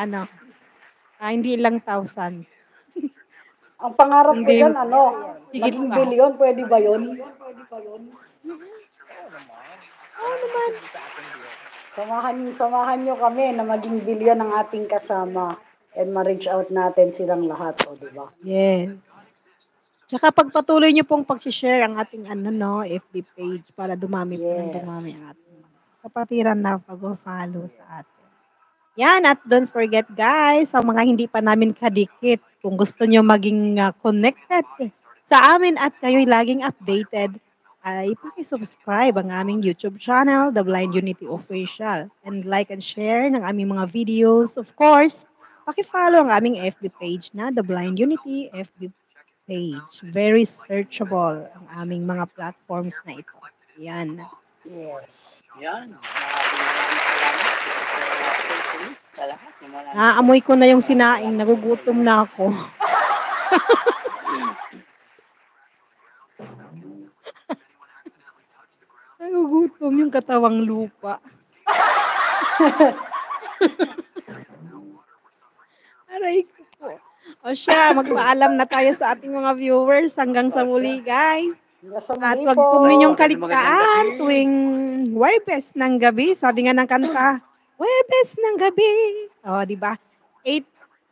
hindi lang 1,000. Ang pangarap ko Hindi, dyan, higit maging pa. bilyon, pwede ba yun? Oo naman. Samahan nyo kami na maging bilyon ang ating kasama and ma-reach out natin silang lahat, o di ba? Yes. Tsaka pagpatuloy niyo pong pag-share ang ating FB page para dumami po ng dumami Yes. ang ating mga kapatiran na pag-follow sa atin. Yan, at don't forget guys, sa mga hindi pa namin kadikit, kung gusto niyo maging connected sa amin at kayo'y laging updated, ay paki-subscribe ang aming YouTube channel, The Blind Unity Official, and like and share ng aming mga videos. Of course, paki-follow ang aming FB page na The Blind Unity FB page. Very searchable ang aming mga platforms na ito. Yan. Yes. Yan. Maraming salamat sa lahat. Naamoy ko na yung sinaing, nagugutom na ako. gutom yung katawang lupa. Aray ko po. O siya, magpaalam na tayo sa ating mga viewers. Hanggang sa muli, guys. Hanggang sa At muli huwag po. po ninyong Magandang kaligtaan gabi. tuwing Huwebes ng gabi. Sabi nga ng kanta, Huwebes ng gabi. O, di ba? 8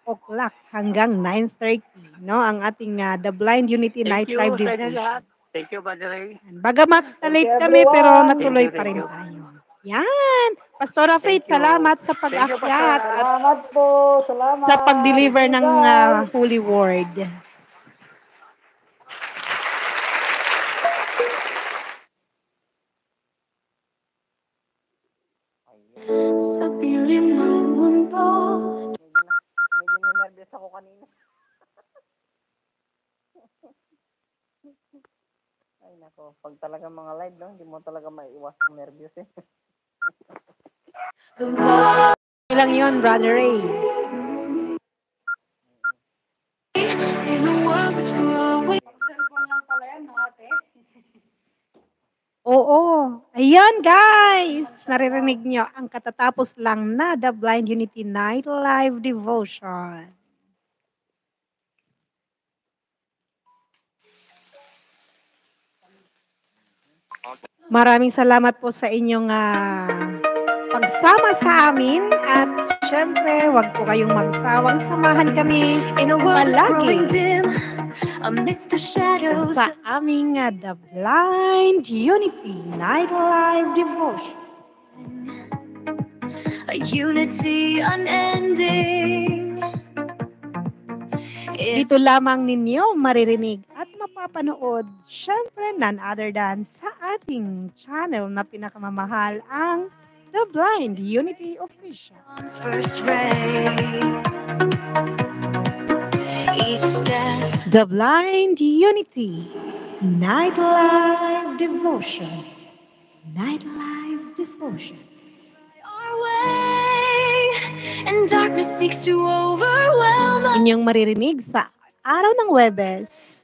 o'clock hanggang 9:30, no? Ang ating The Blind Unity Thank Night you Live sa inyo lahat. Devotion. Thank you, Brother Ray. Bagamat Thank you, late kami, pero everyone. natuloy pa Thank rin you. tayo. Yan. Pastora Faith, Thank you. salamat sa Thank you, Pastor. pag-akyat at Salamat po. sa Salamat. pag-deliver Thank you, ng guys. Holy Word. Sa pilim ng mundo. Medyo na-nervous ako kanina. Ay nako, pag talaga mga live, no, hindi mo talaga maiwas ang nervous eh. Ilang yun, Brother Ray. In a world that's growing. Cellphone lang pala yan, no, ate? Oo. Ayan, guys. Naririnig nyo ang katatapos lang na The Blind Unity Night Live Devotion. Maraming salamat po sa inyong pagsama sa amin at syempre, wag po kayong magsawang samahan kami In a world that's growing palagi dim, amidst the shadows, sa aming The Blind Unity Night Live Devotion. a unity unending. Dito lamang ninyo maririnig at mapapanood, syempre none other than sa ating channel na pinakamamahal, ang The Blind Unity Official. Dawn's first ray. Each step The Blind Unity Night Live Devotion. Night Live Devotion. our way, and darkness seeks to overwhelm us. Inyong maririnig sa araw ng Huwebes,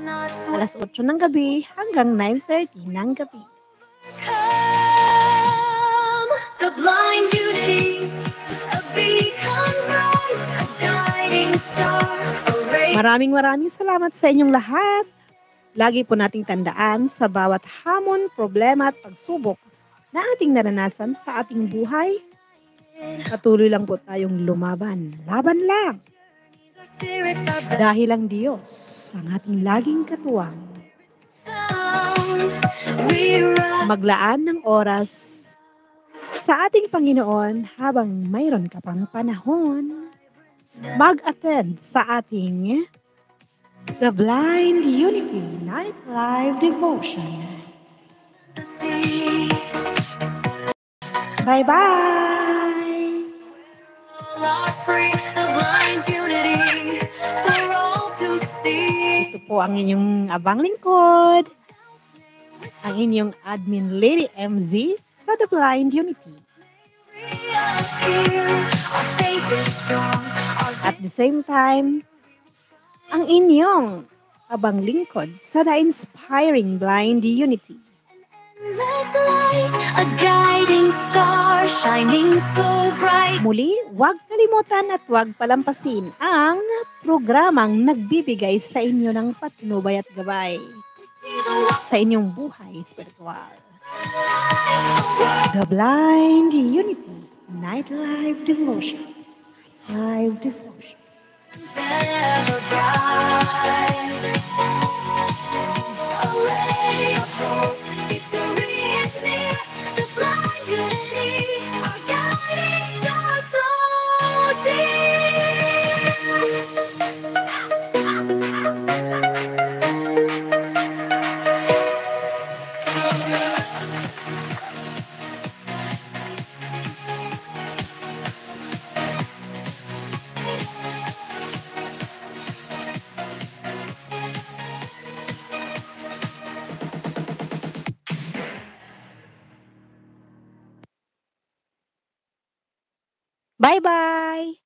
Not swim. alas 8 ng gabi hanggang 9:30 ng gabi. Come, the blind unity, a beacon bright, a guiding star, a ray. Maraming salamat sa inyong lahat. Lagi po nating tandaan sa bawat hamon, problema at pagsubok na ating naranasan sa ating buhay, patuloy lang po tayong lumaban. Laban lang! Our spirits are Dahil ang Diyos ang ating laging katuwang. bound. We rise. Maglaan ng oras sa ating Panginoon habang mayroon ka pang panahon. Mag-attend sa ating The Blind Unity Night Live Devotion. Bye-bye! All are free, the blind unity for all to see. Ito po ang inyong abang lingkod, ang inyong admin Lady MZ sa The Blind Unity. Free of fear, our faith is strong. At the same time, ang inyong abang lingkod sa The Inspiring Blind Unity. Endless light, a guiding star, shining so bright. Muli, huwag kalimutan at huwag palampasin ang programang nagbibigay sa inyo ng patnubay at gabay sa inyong buhay spiritual. The Blind Unity Night Live Devotion. Live Devotion. Ever bright. A ray of hope, victory is near. The blind unity, our guiding star so deep. Bye-bye!